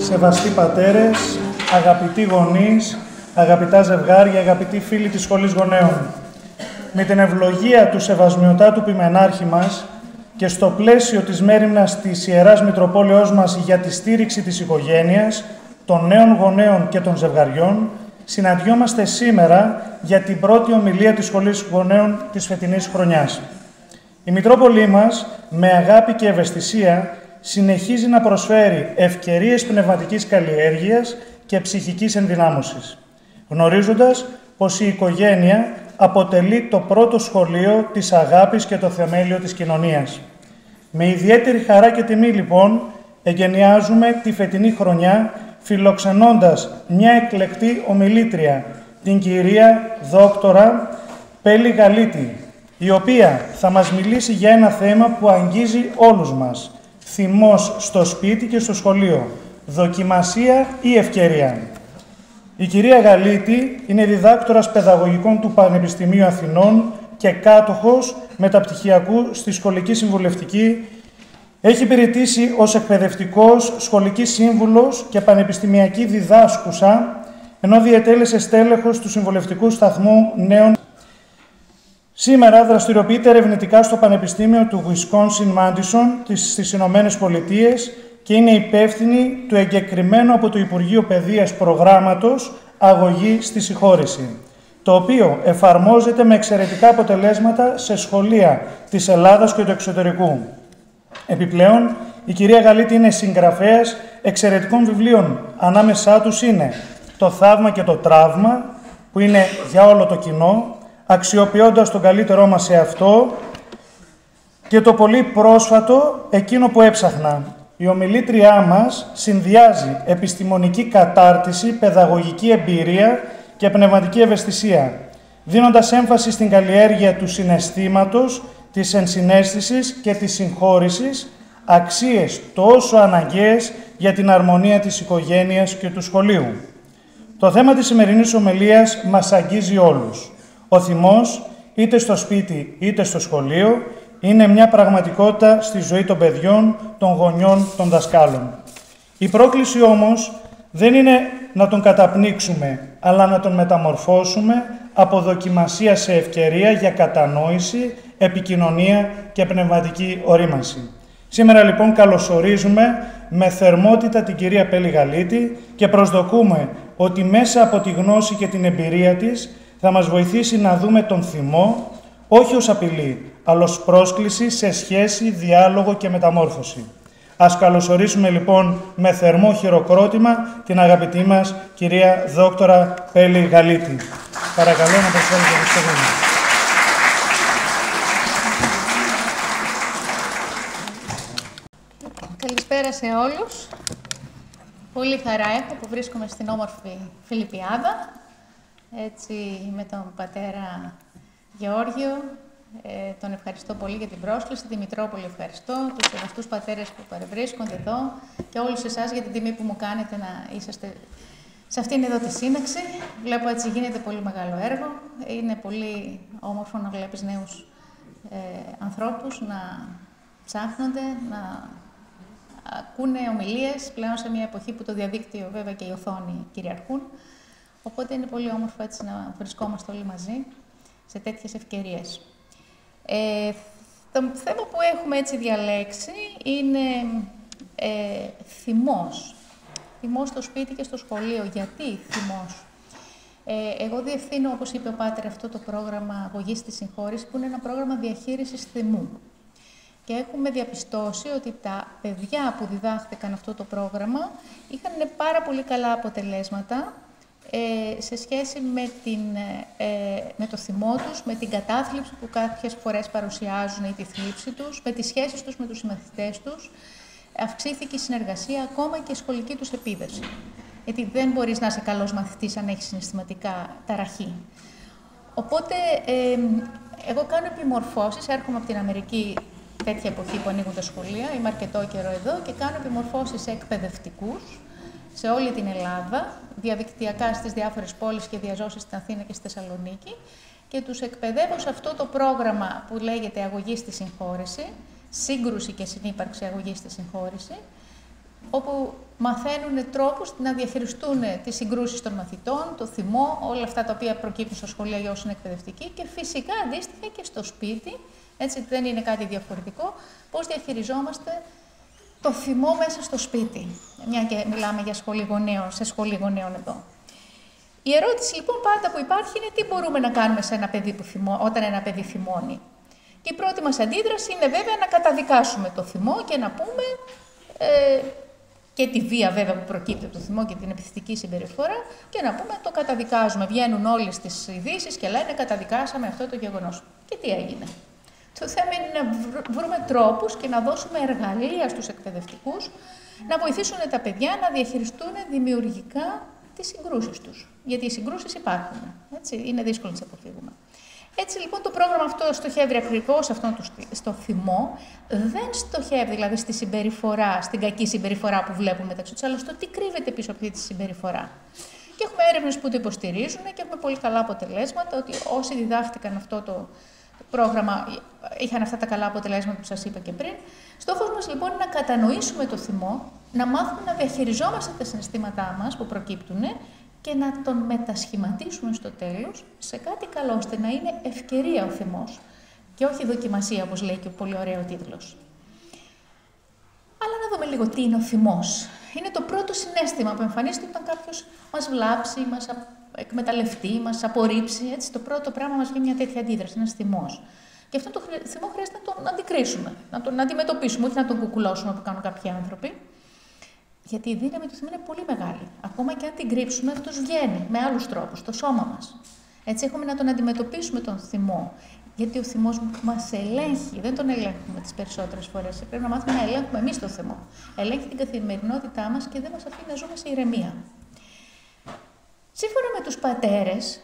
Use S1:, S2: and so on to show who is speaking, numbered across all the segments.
S1: σεβαστοί πατέρες, αγαπητοί γονείς, αγαπητά ζευγάρια, αγαπητοί φίλοι της Σχολής Γονέων. Με την ευλογία του Σεβασμιωτάτου Ποιμενάρχη μας και στο πλαίσιο της μέριμνας της Ιεράς Μητροπόλεως μας για τη στήριξη της οικογένειας, των νέων γονέων και των ζευγαριών, συναντιόμαστε σήμερα για την πρώτη ομιλία της Σχολής Γονέων της φετινής χρονιάς. Η Μητρόπολη μας, με αγάπη και ευαισθησία, συνεχίζει να προσφέρει ευκαιρίες πνευματικής καλλιέργειας και ψυχικής ενδυνάμωσης, γνωρίζοντας πως η οικογένεια αποτελεί το πρώτο σχολείο της αγάπης και το θεμέλιο της κοινωνίας. Με ιδιαίτερη χαρά και τιμή, λοιπόν, εγκαινιάζουμε τη φετινή χρονιά φιλοξενώντας μια εκλεκτή ομιλήτρια, την κυρία Δόκτορα Πέλη Γαλίτη, η οποία θα μας μιλήσει για ένα θέμα που αγγίζει όλους μας. Θυμός στο σπίτι και στο σχολείο. Δοκιμασία ή ευκαιρία. Η κυρία Γαλίτη είναι διδάκτορας παιδαγωγικών του Πανεπιστημίου Αθηνών και κάτοχος μεταπτυχιακού στη Σχολική Συμβουλευτική. Έχει υπηρετήσει ως εκπαιδευτικός, σχολικής σύμβουλος και πανεπιστημιακή διδάσκουσα, ενώ διετέλεσε στέλεχος του Συμβουλευτικού Σταθμού Νέων. Σήμερα δραστηριοποιείται ερευνητικά στο Πανεπιστήμιο του Wisconsin-Madison στις Ηνωμένες Πολιτείες και είναι υπεύθυνη του εγκεκριμένου από το Υπουργείο Παιδείας προγράμματος Αγωγή στη Συγχώρεση, το οποίο εφαρμόζεται με εξαιρετικά αποτελέσματα σε σχολεία της Ελλάδας και του εξωτερικού. Επιπλέον, η κυρία Γαλίτη είναι συγγραφέας εξαιρετικών βιβλίων. Ανάμεσά τους είναι «Το θαύμα και το τραύμα», που είναι για όλο το κοινό, αξιοποιώντας τον καλύτερό μας σε αυτό, και το πολύ πρόσφατο «Εκείνο που έψαχνα». Η ομιλήτριά μας συνδυάζει επιστημονική κατάρτιση, παιδαγωγική εμπειρία και πνευματική ευαισθησία, δίνοντας έμφαση στην καλλιέργεια του συναισθήματος, της ενσυναίσθησης και της συγχώρησης, αξίες τόσο αναγκαίες για την αρμονία της οικογένειας και του σχολείου. Το θέμα της σημερινής ομιλίας μας αγγίζει όλους. Ο θυμός, είτε στο σπίτι είτε στο σχολείο, είναι μια πραγματικότητα στη ζωή των παιδιών, των γονιών, των δασκάλων. Η πρόκληση όμως δεν είναι να τον καταπνίξουμε, αλλά να τον μεταμορφώσουμε από δοκιμασία σε ευκαιρία για κατανόηση, επικοινωνία και πνευματική ορίμανση. Σήμερα λοιπόν καλωσορίζουμε με θερμότητα την κυρία Πέλη Γαλίτη και προσδοκούμε ότι μέσα από τη γνώση και την εμπειρία της θα μας βοηθήσει να δούμε τον θυμό όχι ως απειλή, αλλά ως πρόσκληση σε σχέση, διάλογο και μεταμόρφωση. Ας καλωσορίσουμε λοιπόν με θερμό χειροκρότημα την αγαπητή μας κυρία Δόκτορα Πέλη Γαλίτη. Παρακαλώ να προσφέρετε το λόγο.
S2: Καλησπέρα σε όλους. Πολύ χαρά έχω που βρίσκομαι στην όμορφη Φιλιππιάδα, έτσι με τον πατέρα Γεώργιο. Τον ευχαριστώ πολύ για την πρόσκληση, τη Μητρόπολη ευχαριστώ, τους σεβαστούς πατέρες που παρευρίσκονται εδώ και όλους εσάς για την τιμή που μου κάνετε να είσαστε σε αυτήν εδώ τη σύναξη. Βλέπω έτσι γίνεται πολύ μεγάλο έργο. Είναι πολύ όμορφο να βλέπεις νέους ανθρώπους να ψάχνονται, να ακούνε ομιλίες πλέον σε μια εποχή που το διαδίκτυο βέβαια και η οθόνη κυριαρχούν. Οπότε είναι πολύ όμορφο έτσι να βρισκόμαστε όλοι μαζί σε τέτοιες ευκαιρίες. Το θέμα που έχουμε έτσι διαλέξει είναι θυμός. Θυμός στο σπίτι και στο σχολείο. Γιατί θυμός? Εγώ διευθύνω, όπως είπε ο Πάτερ, αυτό το πρόγραμμα Αγωγή στη Συγχώρεση, που είναι ένα πρόγραμμα διαχείρισης θυμού. Και έχουμε διαπιστώσει ότι τα παιδιά που διδάχθηκαν αυτό το πρόγραμμα είχαν πάρα πολύ καλά αποτελέσματα σε σχέση με το θυμό τους, με την κατάθλιψη που κάποιες φορές παρουσιάζουν ή τη θλίψη τους, με τις σχέσεις τους με τους συμμαθητές τους. Αυξήθηκε η συνεργασία, ακόμα και η σχολική τους επίδεση. Γιατί δεν μπορείς να είσαι καλός μαθητής αν έχεις συναισθηματικά ταραχή. Οπότε, εγώ κάνω επιμορφώσεις, έρχομαι από την Αμερική τέτοια εποχή που ανοίγουν τα σχολεία, είμαι αρκετό καιρό εδώ και κάνω επιμορφώσεις σε εκπαιδευτικούς σε όλη την Ελλάδα, διαδικτυακά στις διάφορες πόλεις και διαζώσεις στην Αθήνα και στη Θεσσαλονίκη και τους εκπαιδεύω σε αυτό το πρόγραμμα που λέγεται Αγωγή στη Συγχώρεση, σύγκρουση και συνύπαρξη αγωγή στη συγχώρεση, όπου μαθαίνουν τρόπους να διαχειριστούν τις συγκρούσεις των μαθητών, το θυμό, όλα αυτά τα οποία προκύπτουν στα σχολεία για όσοι είναι εκπαιδευτικοί και φυσικά αντίστοιχα και στο σπίτι, έτσι δεν είναι κάτι διαφορετικό, πώς διαχειριζόμαστε το θυμό μέσα στο σπίτι, μια και μιλάμε για σχολή γονέων, σε σχολή γονέων εδώ. Η ερώτηση λοιπόν πάντα που υπάρχει είναι τι μπορούμε να κάνουμε σε ένα παιδί όταν ένα παιδί θυμώνει. Και η πρώτη μας αντίδραση είναι βέβαια να καταδικάσουμε το θυμό και να πούμε και τη βία βέβαια που προκύπτει από το θυμό και την επιθετική συμπεριφορά και να πούμε το καταδικάζουμε. Βγαίνουν όλες τις ειδήσεις και λένε καταδικάσαμε αυτό το γεγονός. Και τι έγινε. Το θέμα είναι να βρούμε τρόπους και να δώσουμε εργαλεία στους εκπαιδευτικούς να βοηθήσουν τα παιδιά να διαχειριστούν δημιουργικά τις συγκρούσεις τους. Γιατί οι συγκρούσεις υπάρχουν. Έτσι, είναι δύσκολο να τις αποφύγουμε. Έτσι λοιπόν το πρόγραμμα αυτό στοχεύει ακριβώς στο θυμό, δεν στοχεύει δηλαδή στη συμπεριφορά, στην κακή συμπεριφορά που βλέπουμε μεταξύ τους, αλλά στο τι κρύβεται πίσω από αυτή τη συμπεριφορά. Και έχουμε έρευνες που το υποστηρίζουν και έχουμε πολύ καλά αποτελέσματα, ότι όσοι διδάχτηκαν αυτό το πρόγραμμα είχαν αυτά τα καλά αποτελέσματα που σας είπα και πριν. Στόχος μας λοιπόν είναι να κατανοήσουμε το θυμό, να μάθουμε να διαχειριζόμαστε τα συναισθήματά μας που προκύπτουν και να τον μετασχηματίσουμε στο τέλος σε κάτι καλό, ώστε να είναι ευκαιρία ο θυμός και όχι δοκιμασία, όπως λέει και ο πολύ ωραίο τίτλος. Αλλά να δούμε λίγο τι είναι ο θυμός. Είναι το πρώτο συναίσθημα που εμφανίζεται όταν κάποιος μας βλάψει, μας εκμεταλλευτεί, μας απορρίψει. Έτσι, το πρώτο πράγμα μας βγει μια τέτοια αντίδραση, ένας θυμός. Και αυτόν τον θυμό χρειάζεται να τον αντικρίσουμε, να τον αντιμετωπίσουμε, όχι να τον κουκουλώσουμε που κάνουν κάποιοι άνθρωποι. Γιατί η δύναμη του θυμού είναι πολύ μεγάλη. Ακόμα και αν την κρύψουμε, αυτός βγαίνει με άλλους τρόπους, στο σώμα μας. Έτσι, έχουμε να τον αντιμετωπίσουμε τον θυμό. Γιατί ο θυμός μας ελέγχει, δεν τον ελέγχουμε τις περισσότερες φορές. Πρέπει να μάθουμε να ελέγχουμε εμείς τον θυμό. Ελέγχει την καθημερινότητά μας και δεν μας αφήνει να ζούμε σε ηρεμία. Σύμφωνα με τους πατέρες,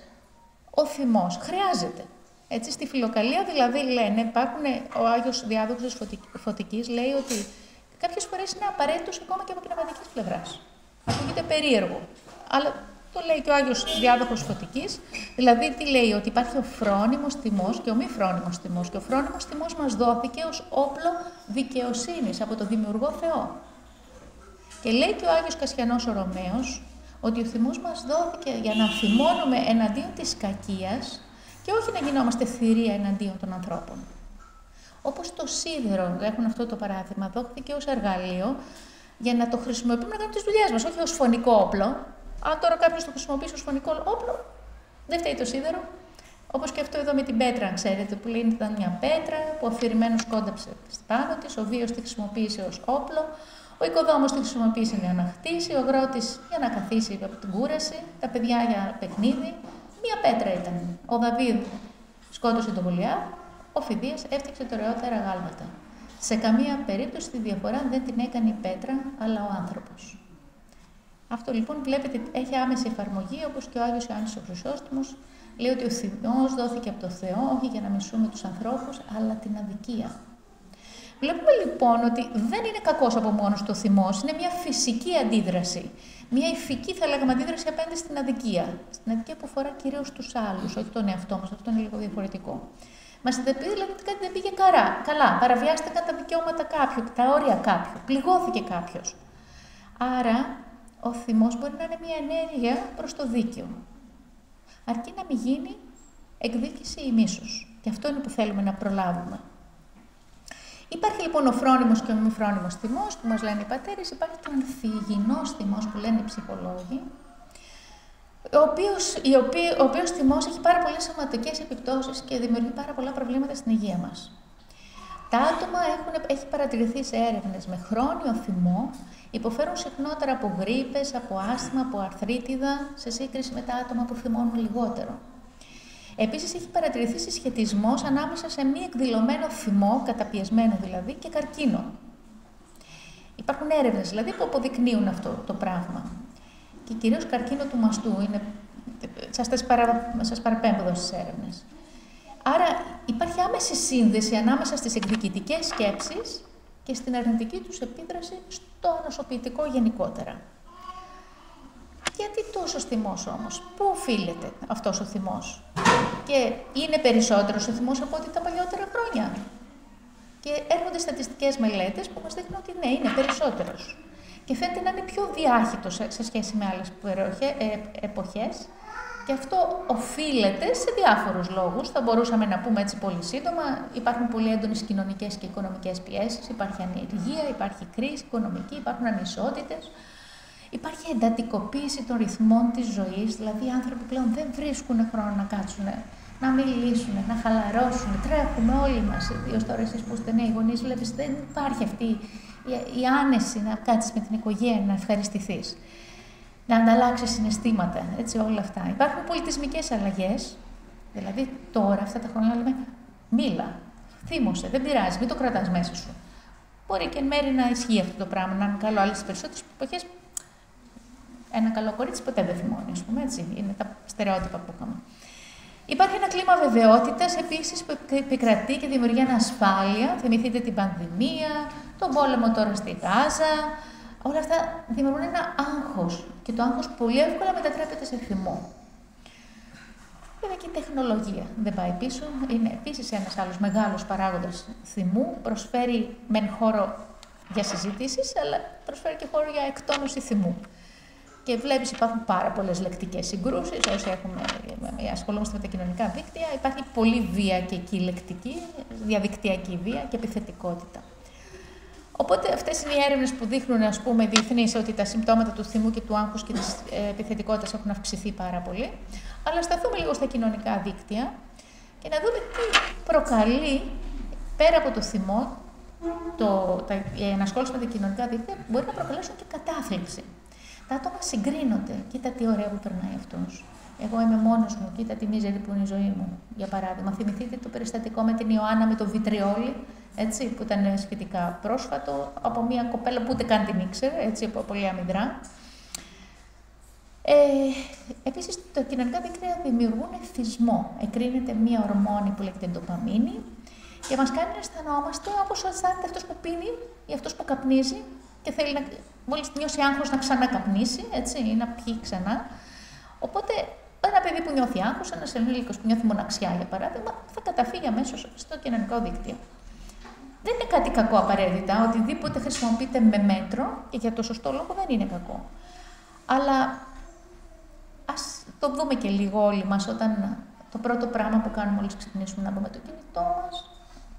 S2: ο θυμός χρειάζεται. Έτσι, στη Φιλοκαλία δηλαδή λένε, ο Άγιος Διάδοχος Φωτικής λέει ότι κάποιες φορές είναι απαραίτητος ακόμα και από πνευματικής πλευράς. Ακούγεται περίεργο. Αλλά το λέει και ο Άγιος Διάδοχος Φωτικής. Δηλαδή, τι λέει, ότι υπάρχει ο φρόνιμος θυμός και ο μη φρόνιμος θυμός. Και ο φρόνιμος θυμός μας δόθηκε ως όπλο δικαιοσύνης από τον Δημιουργό Θεό. Και λέει και ο Άγιος Κασιανός ο Ρωμαίος ότι ο θυμός μας δόθηκε για να θυμώνουμε εναντίον της κακίας και όχι να γινόμαστε θηρία εναντίον των ανθρώπων. Όπως το σίδερο, έχουν αυτό το παράδειγμα, δόθηκε ως εργαλείο για να το χρησιμοποιούμε να κάνουμε τις δουλειές μας, όχι ως φωνικό όπλο. Αν τώρα κάποιος το χρησιμοποιήσει ως φωνικό όπλο, δεν φταίει το σίδερο. Όπως και αυτό εδώ με την πέτρα, ξέρετε, που λέει ήταν μια πέτρα που ο αφηρημένος κόνταψε πάνω της, ο βίος τη χρησιμοποίησε ως όπλο, ο οικοδόμος τη χρησιμοποίησε για να χτίσει, ο αγρότης για να καθίσει από την κούραση, τα παιδιά για παιχνίδι. Μια πέτρα ήταν. Ο Δαβίδ σκότωσε τον Γολιάθ, ο Φιδίας έφτιαξε τα ωραιότερα γάλματα. Σε καμία περίπτωση τη διαφορά δεν την έκανε η πέτρα, αλλά ο άνθρωπος. Αυτό λοιπόν βλέπετε έχει άμεση εφαρμογή, όπως και ο Άγιος Ιωάννης ο Χρυσόστομος λέει ότι ο θυμός δόθηκε από το Θεό, όχι για να μισούμε τους ανθρώπους, αλλά την αδικία. Βλέπουμε λοιπόν ότι δεν είναι κακός από μόνος το θυμός, είναι μια φυσική αντίδραση. Μια ηφική, θα λέγαμε, αντίδραση απέναντι στην αδικία. Στην αδικία που αφορά κυρίως τους άλλους, όχι τον εαυτό μας, αυτό είναι λίγο διαφορετικό. Μας πει δηλαδή ότι κάτι δεν πήγε καλά, παραβιάστηκαν τα δικαιώματα κάποιου, τα όρια κάποιου, πληγώθηκε κάποιος. Άρα, ο θυμός μπορεί να είναι μια ενέργεια προς το δίκαιο. Αρκεί να μην γίνει εκδίκηση ή μίσος. Και αυτό είναι που θέλουμε να προλάβουμε. Υπάρχει λοιπόν ο φρόνιμος και ο μη φρόνιμος θυμός που μας λένε οι πατέρες, υπάρχει και ο ανθυγιεινός θυμός που λένε οι ψυχολόγοι, ο οποίος θυμός έχει πάρα πολλές σωματικές επιπτώσεις και δημιουργεί πάρα πολλά προβλήματα στην υγεία μας. Τα άτομα έχει παρατηρηθεί σε έρευνες με χρόνιο θυμό, υποφέρουν συχνότερα από γρίπες, από άσθμα, από αρθρίτιδα, σε σύγκριση με τα άτομα που θυμώνουν λιγότερο. Επίσης, έχει παρατηρηθεί συσχετισμός ανάμεσα σε μη εκδηλωμένο θυμό, καταπιεσμένο δηλαδή, και καρκίνο. Υπάρχουν έρευνες δηλαδή που αποδεικνύουν αυτό το πράγμα. Και κυρίως καρκίνο του μαστού, σας παραπέμπω εδώ στις έρευνες. Άρα υπάρχει άμεση σύνδεση ανάμεσα στις εκδικητικές σκέψεις και στην αρνητική τους επίδραση στο ανοσοποιητικό γενικότερα. Γιατί τόσος θυμός όμως, πού οφείλεται αυτός ο θυμός? Και είναι περισσότερος ο θυμός από ό,τι τα παλιότερα χρόνια? Και έρχονται στατιστικές μελέτες που μας δείχνουν ότι ναι, είναι περισσότερος. και φαίνεται να είναι πιο διάχυτο σε σχέση με άλλες εποχές. Και αυτό οφείλεται σε διάφορους λόγους. Θα μπορούσαμε να πούμε έτσι πολύ σύντομα. Υπάρχουν πολύ έντονες κοινωνικές και οικονομικές πιέσεις, υπάρχει ανεργία, υπάρχει κρίση οικονομική, υπάρχουν ανισότητες. Υπάρχει εντατικοποίηση των ρυθμών της ζωής, δηλαδή οι άνθρωποι πλέον δεν βρίσκουν χρόνο να κάτσουν, να μιλήσουν, να χαλαρώσουν. Τρέχουμε όλοι μας, ιδίως τώρα εσείς που είστε νέοι γονείς, βλέπεις δεν υπάρχει αυτή η άνεση να κάτσεις με την οικογένεια, να ευχαριστηθείς, να ανταλλάξεις συναισθήματα, έτσι όλα αυτά. Υπάρχουν πολιτισμικές αλλαγές, δηλαδή τώρα αυτά τα χρόνια λέμε μίλα, θύμωσε, δεν πειράζει, μην το κρατάς μέσα σου. Μπορεί και εν μέρει να ισχύει αυτό το πράγμα, να είναι καλό, αλλά στις περισσότερες εποχές ένα καλό κορίτσι ποτέ δεν θυμώνει, ας πούμε, έτσι. Είναι τα στερεότυπα που είχαμε. Υπάρχει ένα κλίμα βεβαιότητας επίσης που επικρατεί και δημιουργεί ανασφάλεια. Θυμηθείτε την πανδημία, τον πόλεμο τώρα στη Γάζα. Όλα αυτά δημιουργούν ένα άγχος και το άγχος πολύ εύκολα μετατρέπεται σε θυμό. Βέβαια και η τεχνολογία δεν πάει πίσω. Είναι επίσης ένας άλλος μεγάλος παράγοντας θυμού. Προσφέρει μεν χώρο για συζητήσεις, αλλά προσφέρει και χώρο για εκτόνωση θυμού. Και βλέπεις υπάρχουν πάρα πολλές λεκτικές συγκρούσεις, όσοι ασχολούμαστε με τα κοινωνικά δίκτυα, υπάρχει πολλή βία και εκεί λεκτική, διαδικτυακή βία και επιθετικότητα. Οπότε αυτές είναι οι έρευνες που δείχνουν, ας πούμε, διεθνείς, ότι τα συμπτώματα του θυμού και του άγχους και της επιθετικότητας έχουν αυξηθεί πάρα πολύ. Αλλά σταθούμε λίγο στα κοινωνικά δίκτυα και να δούμε τι προκαλεί, πέρα από το θυμό, η ενασχόληση με τα κοινωνικά δίκτυα μπορεί να προκαλέσουν και κατάθλιψη. Τα άτομα συγκρίνονται. Κοίτα τι ωραία που περνάει αυτός. Εγώ είμαι μόνος μου. Κοίτα τι μίζερη που είναι η ζωή μου. Για παράδειγμα, θυμηθείτε το περιστατικό με την Ιωάννα με το βιτριόλι, έτσι, που ήταν σχετικά πρόσφατο, από μια κοπέλα που ούτε καν την ήξερε, έτσι, από πολύ αμυδρά. Επίσης, τα κοινωνικά δίκτυα δημιουργούν εθισμό. Εκρίνεται μια ορμόνη που λέγεται ντοπαμίνη και μας κάνει να αισθανόμαστε όπως αισθάνεται αυτός που πίνει ή αυτός που καπνίζει και θέλει να, μόλις νιώσει άγχος να ξανακαπνίσει, έτσι, ή να πιει ξανά. Οπότε, ένα παιδί που νιώθει άγχος, ένας ενήλικος που νιώθει μοναξιά, για παράδειγμα, θα καταφύγει αμέσως στο κοινωνικό δίκτυο. Δεν είναι κάτι κακό απαραίτητα, οτιδήποτε χρησιμοποιείται με μέτρο και για το σωστό λόγο δεν είναι κακό. Αλλά ας το δούμε και λίγο όλοι μας, όταν το πρώτο πράγμα που κάνουμε μόλις ξυπνήσουμε να μπούμε το κινητό μας,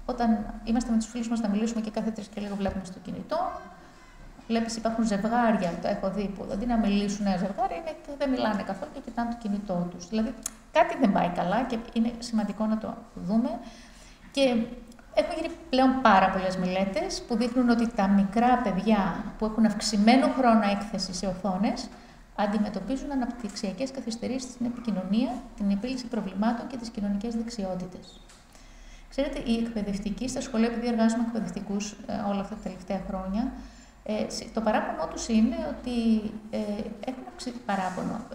S2: όταν είμαστε με τους φίλους μας να μιλήσουμε και κάθε 3 και λίγο βλέπουμε στο κινητό. Βλέπεις, υπάρχουν ζευγάρια, το έχω δει, που αντί να μιλήσουν ζευγάρια είναι και δεν μιλάνε καθόλου και κοιτάνε το κινητό τους. Δηλαδή κάτι δεν πάει καλά και είναι σημαντικό να το δούμε. Και έχουν γίνει πλέον πάρα πολλές μελέτες που δείχνουν ότι τα μικρά παιδιά που έχουν αυξημένο χρόνο έκθεση σε οθόνες αντιμετωπίζουν αναπτυξιακές καθυστερήσεις στην επικοινωνία, την επίλυση προβλημάτων και τις κοινωνικές δεξιότητες. Ξέρετε, οι εκπαιδευτικοί στα σχολεία, επειδή εργάζομαι εκπαιδευτικούς όλα αυτά τα τελευταία χρόνια, το παράπονο τους είναι ότι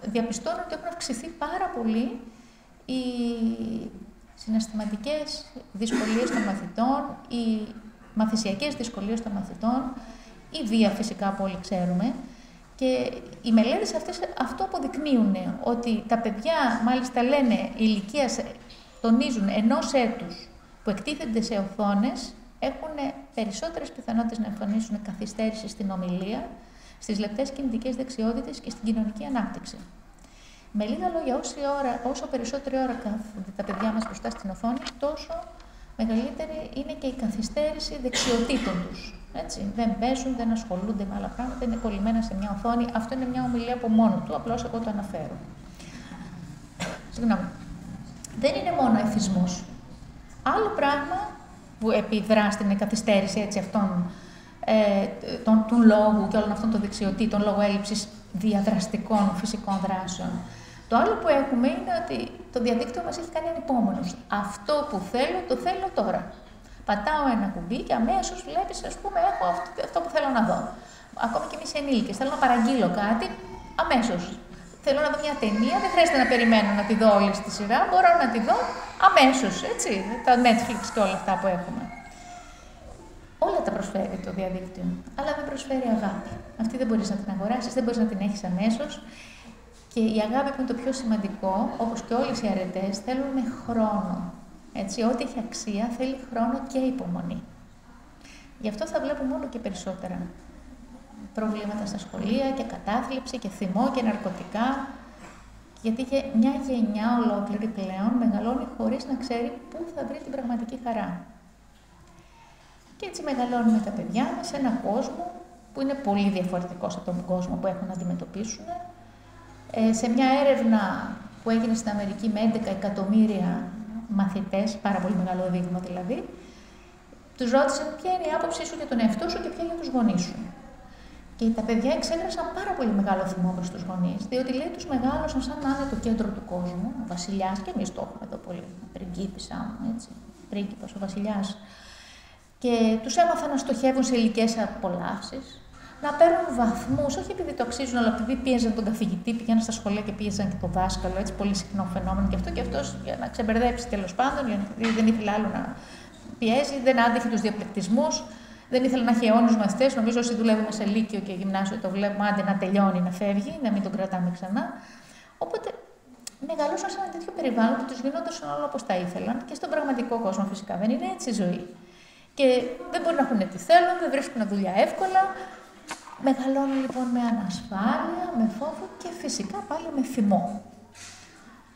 S2: διαπιστώνουν ότι έχουν αυξηθεί πάρα πολύ οι συναισθηματικές δυσκολίες των μαθητών, οι μαθησιακές δυσκολίες των μαθητών, η βία φυσικά που όλοι ξέρουμε. Και οι μελέτες αυτές αυτό αποδεικνύουν, ότι τα παιδιά, μάλιστα λένε, ηλικίας, τονίζουν 1 έτους που εκτίθενται σε οθόνες, έχουν περισσότερες πιθανότητες να εμφανίσουν καθυστέρηση στην ομιλία, στις λεπτές κινητικές δεξιότητες και στην κοινωνική ανάπτυξη. Με λίγα λόγια, όσο περισσότερη ώρα κάθονται τα παιδιά μας μπροστά στην οθόνη, τόσο μεγαλύτερη είναι και η καθυστέρηση δεξιοτήτων τους. Έτσι, δεν παίζουν, δεν ασχολούνται με άλλα πράγματα, είναι κολλημένα σε μια οθόνη. Αυτό είναι μια ομιλία από μόνο του, απλώς εγώ το αναφέρω. Συγγνώμη. Δεν είναι μόνο εθισμός. Άλλο πράγμα που επιδρά στην καθυστέρηση έτσι, αυτών, του λόγου και όλων αυτών των δεξιοτήτων λόγω έλλειψης διαδραστικών φυσικών δράσεων. Το άλλο που έχουμε είναι ότι το διαδίκτυο μας έχει κάνει ανυπόμονους. Αυτό που θέλω, το θέλω τώρα. Πατάω ένα κουμπί και αμέσως βλέπεις, ας πούμε, έχω αυτό που θέλω να δω. Ακόμα και εμείς οι ενήλικες, θέλω να παραγγείλω κάτι, αμέσως. Θέλω να δω μια ταινία, δεν χρειάζεται να περιμένω να τη δω όλη στη σειρά, μπορώ να τη δω αμέσως, έτσι, τα Netflix και όλα αυτά που έχουμε. Όλα τα προσφέρει το διαδίκτυο, αλλά δεν προσφέρει αγάπη. Αυτή δεν μπορείς να την αγοράσεις, δεν μπορείς να την έχεις αμέσως. Και η αγάπη που είναι το πιο σημαντικό, όπως και όλες οι αρετές, θέλουν χρόνο. Έτσι, ό,τι έχει αξία θέλει χρόνο και υπομονή. Γι' αυτό θα βλέπουμε όλο και περισσότερα προβλήματα στα σχολεία και κατάθλιψη και θυμό και ναρκωτικά. Γιατί είχε μια γενιά ολόκληρη πλέον μεγαλώνει χωρίς να ξέρει πού θα βρει την πραγματική χαρά. Και έτσι μεγαλώνουμε τα παιδιά μας σε έναν κόσμο που είναι πολύ διαφορετικός από τον κόσμο που έχουν να αντιμετωπίσουν. Σε μια έρευνα που έγινε στην Αμερική με 11 εκατομμύρια μαθητές, πάρα πολύ μεγάλο δείγμα δηλαδή, τους ρώτησαν ποια είναι η άποψή σου για τον εαυτό σου και ποια για τους γονείς σου. Και τα παιδιά εξέφρασαν πάρα πολύ μεγάλο θυμό προς τους γονείς, διότι λέει τους μεγάλωσαν σαν να είναι το κέντρο του κόσμου, ο βασιλιάς, και εμείς το έχουμε εδώ πολύ, πριγκίπισσα, έτσι, πρίγκιπας, ο βασιλιάς. Και τους έμαθαν να στοχεύουν σε υλικές απολαύσεις, να παίρνουν βαθμούς, όχι επειδή το αξίζουν, αλλά επειδή πίεζαν τον καθηγητή, πήγαιναν στα σχολεία και πίεζαν και τον δάσκαλο, έτσι πολύ συχνό φαινόμενο. Και αυτός για να ξεμπερδέψει τέλος πάντων, γιατί δεν ήθελε άλλο να πιέζει, δεν άντεχε τους διαπληκτισμούς, δεν ήθελε να έχει αιώνιους μαθητές. Νομίζω όσοι δουλεύουμε σε λύκειο και γυμνάσιο το βλέπουμε, άντε να τελειώνει, να φεύγει, να μην τον κρατάμε ξανά. Οπότε μεγαλώσαν σε ένα τέτοιο περιβάλλον που τους γινόντουσαν όλα όπως τα ήθελαν και στον πραγματικό κόσμο φυσικά δεν είναι έτσι η ζωή. Και δεν μπορεί να έχουν τι θέλουν, δεν βρίσκουν δουλειά εύκολα. Μεγαλώνουν λοιπόν με ανασφάλεια, με φόβο και φυσικά πάλι με θυμό.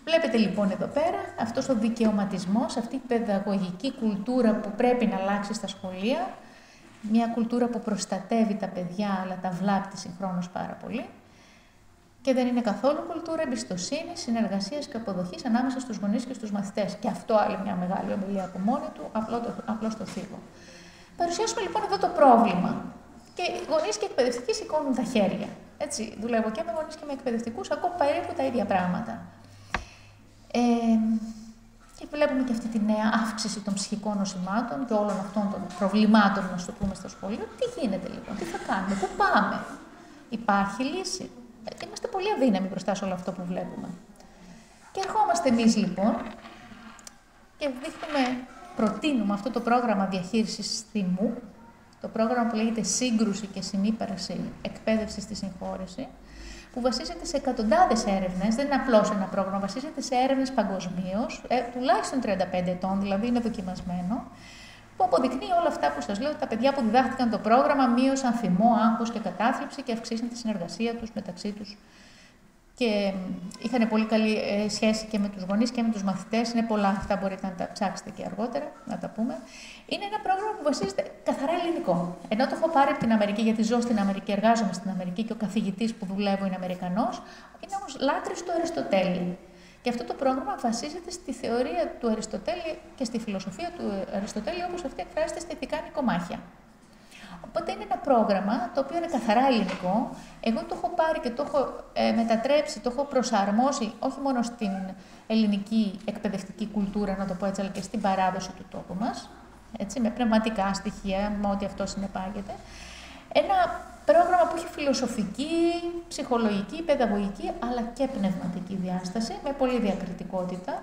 S2: Βλέπετε λοιπόν εδώ πέρα αυτός ο δικαιωματισμός, αυτή η παιδαγωγική κουλτούρα που πρέπει να αλλάξει στα σχολεία, μια κουλτούρα που προστατεύει τα παιδιά αλλά τα βλάπτει συγχρόνως πάρα πολύ και δεν είναι καθόλου κουλτούρα εμπιστοσύνης, συνεργασίας και αποδοχής ανάμεσα στους γονείς και στους μαθητές. Και αυτό άλλη μια μεγάλη ομιλία από μόνη του, απλώς το θίγω. Παρουσιάσουμε λοιπόν εδώ το πρόβλημα. Και γονείς και εκπαιδευτικοί σηκώνουν τα χέρια. Έτσι, δουλεύω και με γονείς και με εκπαιδευτικούς, ακούω περίπου τα ίδια πράγματα. Και βλέπουμε και αυτή τη νέα αύξηση των ψυχικών νοσημάτων και όλων αυτών των προβλημάτων, να το πούμε, στο σχολείο. Τι γίνεται λοιπόν, τι θα κάνουμε, πού πάμε, υπάρχει λύση? Είμαστε πολύ αδύναμοι μπροστά σε όλο αυτό που βλέπουμε. Και ερχόμαστε εμείς λοιπόν και προτείνουμε αυτό το πρόγραμμα διαχείρισης θυμού, το πρόγραμμα που λέγεται Σύγκρουση και Συνύπαρξη Εκπαίδευση στη Συγχώρεση, που βασίζεται σε εκατοντάδες έρευνες, δεν είναι απλώς ένα πρόγραμμα, βασίζεται σε έρευνες παγκοσμίως, τουλάχιστον 35 ετών, δηλαδή είναι δοκιμασμένο, που αποδεικνύει όλα αυτά που σας λέω, ότι τα παιδιά που διδάχτηκαν το πρόγραμμα μείωσαν θυμό, άγχος και κατάθλιψη και αυξήσαν τη συνεργασία τους μεταξύ τους. Και είχαν πολύ καλή σχέση και με τους γονείς και με τους μαθητές. Είναι πολλά αυτά, μπορείτε να τα ψάξετε και αργότερα, να τα πούμε. Είναι ένα πρόγραμμα που βασίζεται καθαρά ελληνικό. Ενώ το έχω πάρει από την Αμερική, γιατί ζω στην Αμερική, εργάζομαι στην Αμερική και ο καθηγητής που δουλεύω είναι Αμερικανός, είναι όμως λάτρης του Αριστοτέλη. Και αυτό το πρόγραμμα βασίζεται στη θεωρία του Αριστοτέλη και στη φιλοσοφία του Αριστοτέλη, όπως αυτή εκφράζεται στα ηθικά νοικομάχια. Οπότε είναι ένα πρόγραμμα το οποίο είναι καθαρά ελληνικό. Εγώ το έχω πάρει και το έχω μετατρέψει, το έχω προσαρμόσει όχι μόνο στην ελληνική εκπαιδευτική κουλτούρα, να το πω έτσι, αλλά και στην παράδοση του τόπου μας, έτσι, με πνευματικά στοιχεία, με ό,τι αυτό συνεπάγεται. Ένα πρόγραμμα που έχει φιλοσοφική, ψυχολογική, παιδαγωγική, αλλά και πνευματική διάσταση, με πολλή διακριτικότητα.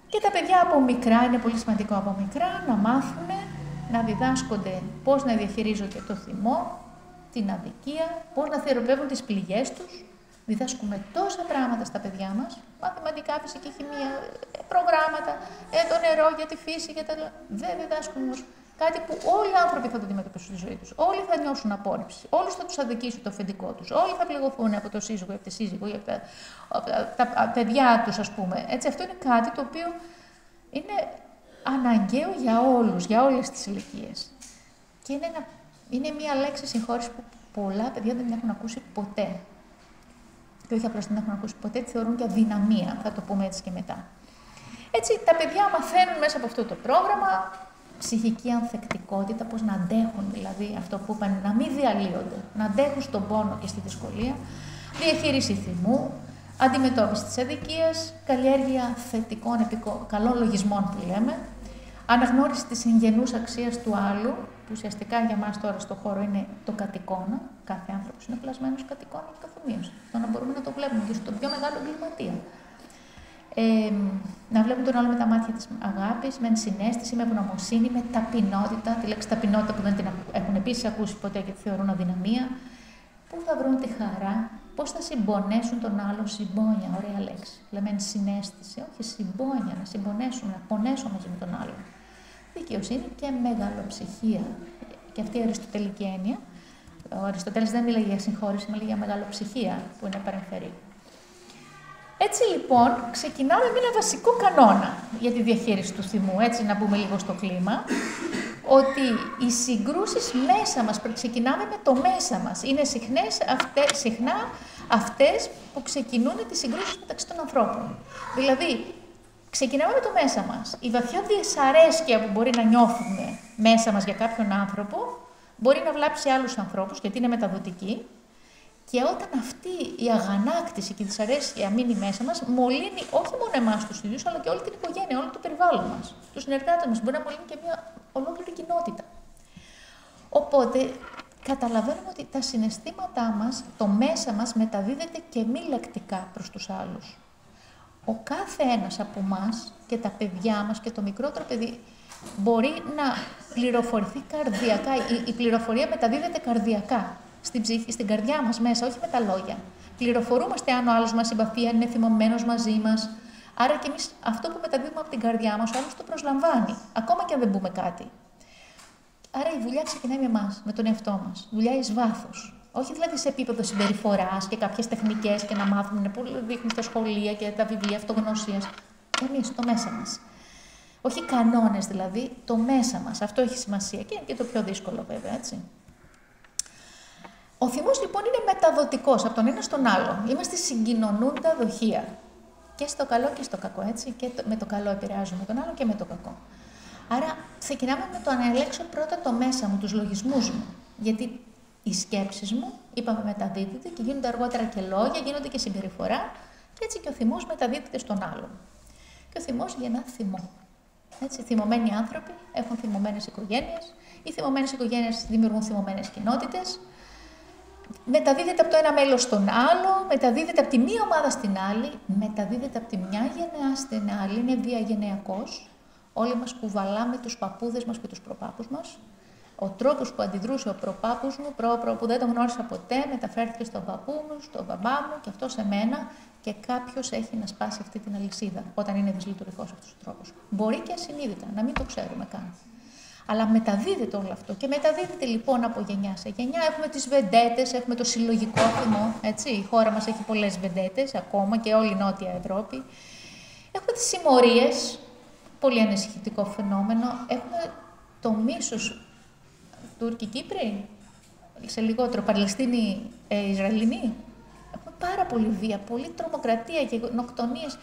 S2: Και τα παιδιά από μικρά, είναι πολύ σημαντικό από μικρά, να μάθουν να διδάσκονται πώς να διαχειρίζονται το θυμό, την αδικία, πώς να θεραπεύουν τις πληγές τους. Διδάσκουμε τόσα πράγματα στα παιδιά μας, μαθηματικά, φυσική, χημεία, προγράμματα, το νερό για τη φύση, δεν διδάσκουμε όμως κάτι που όλοι οι άνθρωποι θα το αντιμετωπίσουν στη ζωή τους. Όλοι θα νιώσουν απόρριψη, όλοι θα τους αδικήσουν το αφεντικό τους, όλοι θα πληγωθούν από το σύζυγο, από τη σύζυγο ή από τα παιδιά τους, ας πούμε. Έτσι, αυτό είναι κάτι το οποίο είναι αναγκαίο για όλους, για όλες τις ηλικίες. Και είναι μια λέξη συγχώρεση που πολλά παιδιά δεν την έχουν ακούσει ποτέ. Και όχι απλώς την έχουν ακούσει ποτέ, τη θεωρούν και αδυναμία, θα το πούμε έτσι και μετά. Έτσι, τα παιδιά μαθαίνουν μέσα από αυτό το πρόγραμμα ψυχική ανθεκτικότητα, πώς να αντέχουν δηλαδή αυτό που είπαν, να μην διαλύονται, να αντέχουν στον πόνο και στη δυσκολία, διαχείριση θυμού, αντιμετώπιση της αδικίας, καλλιέργεια θετικών, καλών λογισμών που λέμε, αναγνώριση της συγγενούς αξίας του άλλου, που ουσιαστικά για μας τώρα στο χώρο είναι το κατοικώνα. Κάθε άνθρωπος είναι πλασμένος κατοικώνα και καθομοίως. Αυτό να μπορούμε να το βλέπουμε και στον πιο μεγάλο εγκληματία. Να βλέπουν τον άλλο με τα μάτια της αγάπης, με ενσυναίσθηση, με ευγνωμοσύνη, με ταπεινότητα. Τη λέξη ταπεινότητα που δεν την έχουν επίσης ακούσει ποτέ και τη θεωρούν αδυναμία. Πού θα βρουν τη χαρά, πώς θα συμπονέσουν τον άλλο, συμπόνια, ωραία λέξη. Λέμε ενσυναίσθηση, όχι συμπόνια, να συμπονέσουμε, να πονέσω μαζί με τον άλλο. Δικαιοσύνη και μεγαλοψυχία. Και αυτή η αριστοτελική έννοια Ο Αριστοτέλης δεν μίλαγε για συγχώρεση, μίλαγε για μεγαλοψυχία, που είναι παρεμφερή. Έτσι λοιπόν, ξεκινάμε με ένα βασικό κανόνα για τη διαχείριση του θυμού, έτσι να μπούμε λίγο στο κλίμα, ότι οι συγκρούσεις μέσα μας, ξεκινάμε με το μέσα μας, είναι συχνά αυτές που ξεκινούν τις συγκρούσεις μεταξύ των ανθρώπων. Δηλαδή, ξεκινάμε με το μέσα μας. Η βαθιά δυσαρέσκεια που μπορεί να νιώθουμε μέσα μας για κάποιον άνθρωπο, μπορεί να βλάψει άλλους ανθρώπους, γιατί είναι μεταδοτική. Και όταν αυτή η αγανάκτηση και η δυσαρέσκεια μείνει μέσα μας, μολύνει όχι μόνο εμάς τους ίδιους, αλλά και όλη την οικογένεια, όλο το περιβάλλον μας, τους συνεργάτες μας. Μπορεί να μολύνει και μια ολόκληρη κοινότητα. Οπότε, καταλαβαίνουμε ότι τα συναισθήματά μας, το μέσα μας, μεταδίδεται και μη λεκτικά προς τους άλλους. Ο κάθε ένας από εμάς και τα παιδιά μας και το μικρότερο παιδί μπορεί να πληροφορηθεί καρδιακά. Η πληροφορία μεταδίδεται καρδιακά. Στην ψυχή, στην καρδιά μας μέσα, όχι με τα λόγια. Πληροφορούμαστε αν ο άλλος μας συμπαθεί, αν είναι θυμωμένος μαζί μας. Άρα και εμείς αυτό που μεταδίδουμε από την καρδιά μας, ο άλλος το προσλαμβάνει, ακόμα και αν δεν πούμε κάτι. Άρα η δουλειά ξεκινάει με εμάς, με τον εαυτό μας. Δουλειά εις βάθος. Όχι δηλαδή σε επίπεδο συμπεριφοράς και κάποιες τεχνικές και να μάθουμε, είναι πολύ δείχνουν στα σχολεία και τα βιβλία αυτογνωσίας. Εμείς, το μέσα μας. Όχι κανόνες δηλαδή, το μέσα μας. Αυτό έχει σημασία και είναι και το πιο δύσκολο βέβαια, έτσι. Ο θυμός λοιπόν είναι μεταδοτικός από τον ένα στον άλλο. Είμαστε συγκοινωνούντα δοχεία. Και στο καλό και στο κακό, έτσι. Και με το καλό επηρεάζουμε τον άλλο και με το κακό. Άρα ξεκινάμε με το να ελέγξω πρώτα το μέσα μου, τους λογισμούς μου. Γιατί οι σκέψεις μου, είπαμε, μεταδίδονται και γίνονται αργότερα και λόγια, γίνονται και συμπεριφορά. Και έτσι και ο θυμός μεταδίδεται στον άλλον. Και ο θυμός γεννά θυμό. Έτσι, θυμωμένοι άνθρωποι έχουν θυμωμένες οικογένειες. Οι θυμωμένες οικογένειες δημιουργούν θυμωμένες κοινότητες. Μεταδίδεται από το ένα μέλος στον άλλο, μεταδίδεται από τη μία ομάδα στην άλλη, μεταδίδεται από τη μια γενεά στην άλλη, είναι διαγενειακός. Όλοι μας κουβαλάμε τους παππούδες μας και τους προπάπους μας. Ο τρόπος που αντιδρούσε ο προπάπους μου, που δεν τον γνώρισα ποτέ, μεταφέρθηκε στον παππού μου, στον μπαμπά μου και αυτό σε μένα και κάποιος έχει να σπάσει αυτή την αλυσίδα όταν είναι δυσλειτουργικός αυτός ο τρόπος. Μπορεί και ασυνείδητα, να μην το ξέρουμε καν. Αλλά μεταδίδεται όλο αυτό και μεταδίδεται λοιπόν από γενιά σε γενιά. Έχουμε τις βεντέτες, έχουμε το συλλογικό θυμό, έτσι. Η χώρα μας έχει πολλές βεντέτες ακόμα και όλη η Νότια Ευρώπη. Έχουμε τις συμμορίες, πολύ ανησυχητικό φαινόμενο. Έχουμε το μίσος Τούρκοι-Κύπροι, σε λιγότερο, Παλαιστίνοι-Ισραηλινοί. Έχουμε πάρα πολύ βία, πολύ τρομοκρατία και νοκτονίες.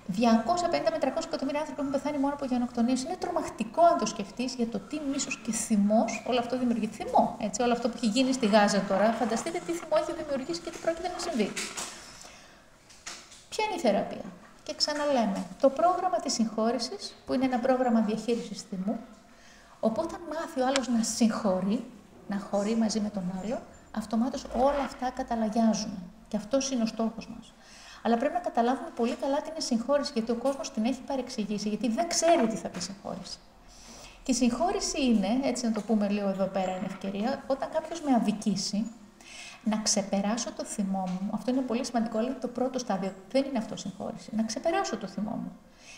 S2: 250 με 300 εκατομμύρια άνθρωποι έχουν πεθάνει μόνο από γενοκτονίες. Είναι τρομακτικό αν το σκεφτείς για το τι μίσος και θυμός, όλο αυτό δημιουργεί. Θυμό, έτσι, όλο αυτό που έχει γίνει στη Γάζα τώρα, φανταστείτε τι θυμό έχει δημιουργήσει και τι πρόκειται να συμβεί. Ποια είναι η θεραπεία? Και ξαναλέμε, το πρόγραμμα της συγχώρησης, που είναι ένα πρόγραμμα διαχείρισης θυμού, οπότε μάθει ο άλλος να συγχωρεί, να χωρεί μαζί με τον άλλο, αυτομάτως όλα αυτά καταλαγιάζουν. Και αυτός είναι ο στόχος μας. Αλλά πρέπει να καταλάβουμε πολύ καλά τι είναι συγχώρηση, γιατί ο κόσμος την έχει παρεξηγήσει, γιατί δεν ξέρει τι θα πει συγχώρηση. Και η συγχώρηση είναι, έτσι να το πούμε λίγο εδώ πέρα, είναι ευκαιρία, όταν κάποιος με αδικήσει, να ξεπεράσω το θυμό μου. Αυτό είναι πολύ σημαντικό, αλλά είναι το πρώτο στάδιο. Δεν είναι αυτό συγχώρηση. Να ξεπεράσω το θυμό μου.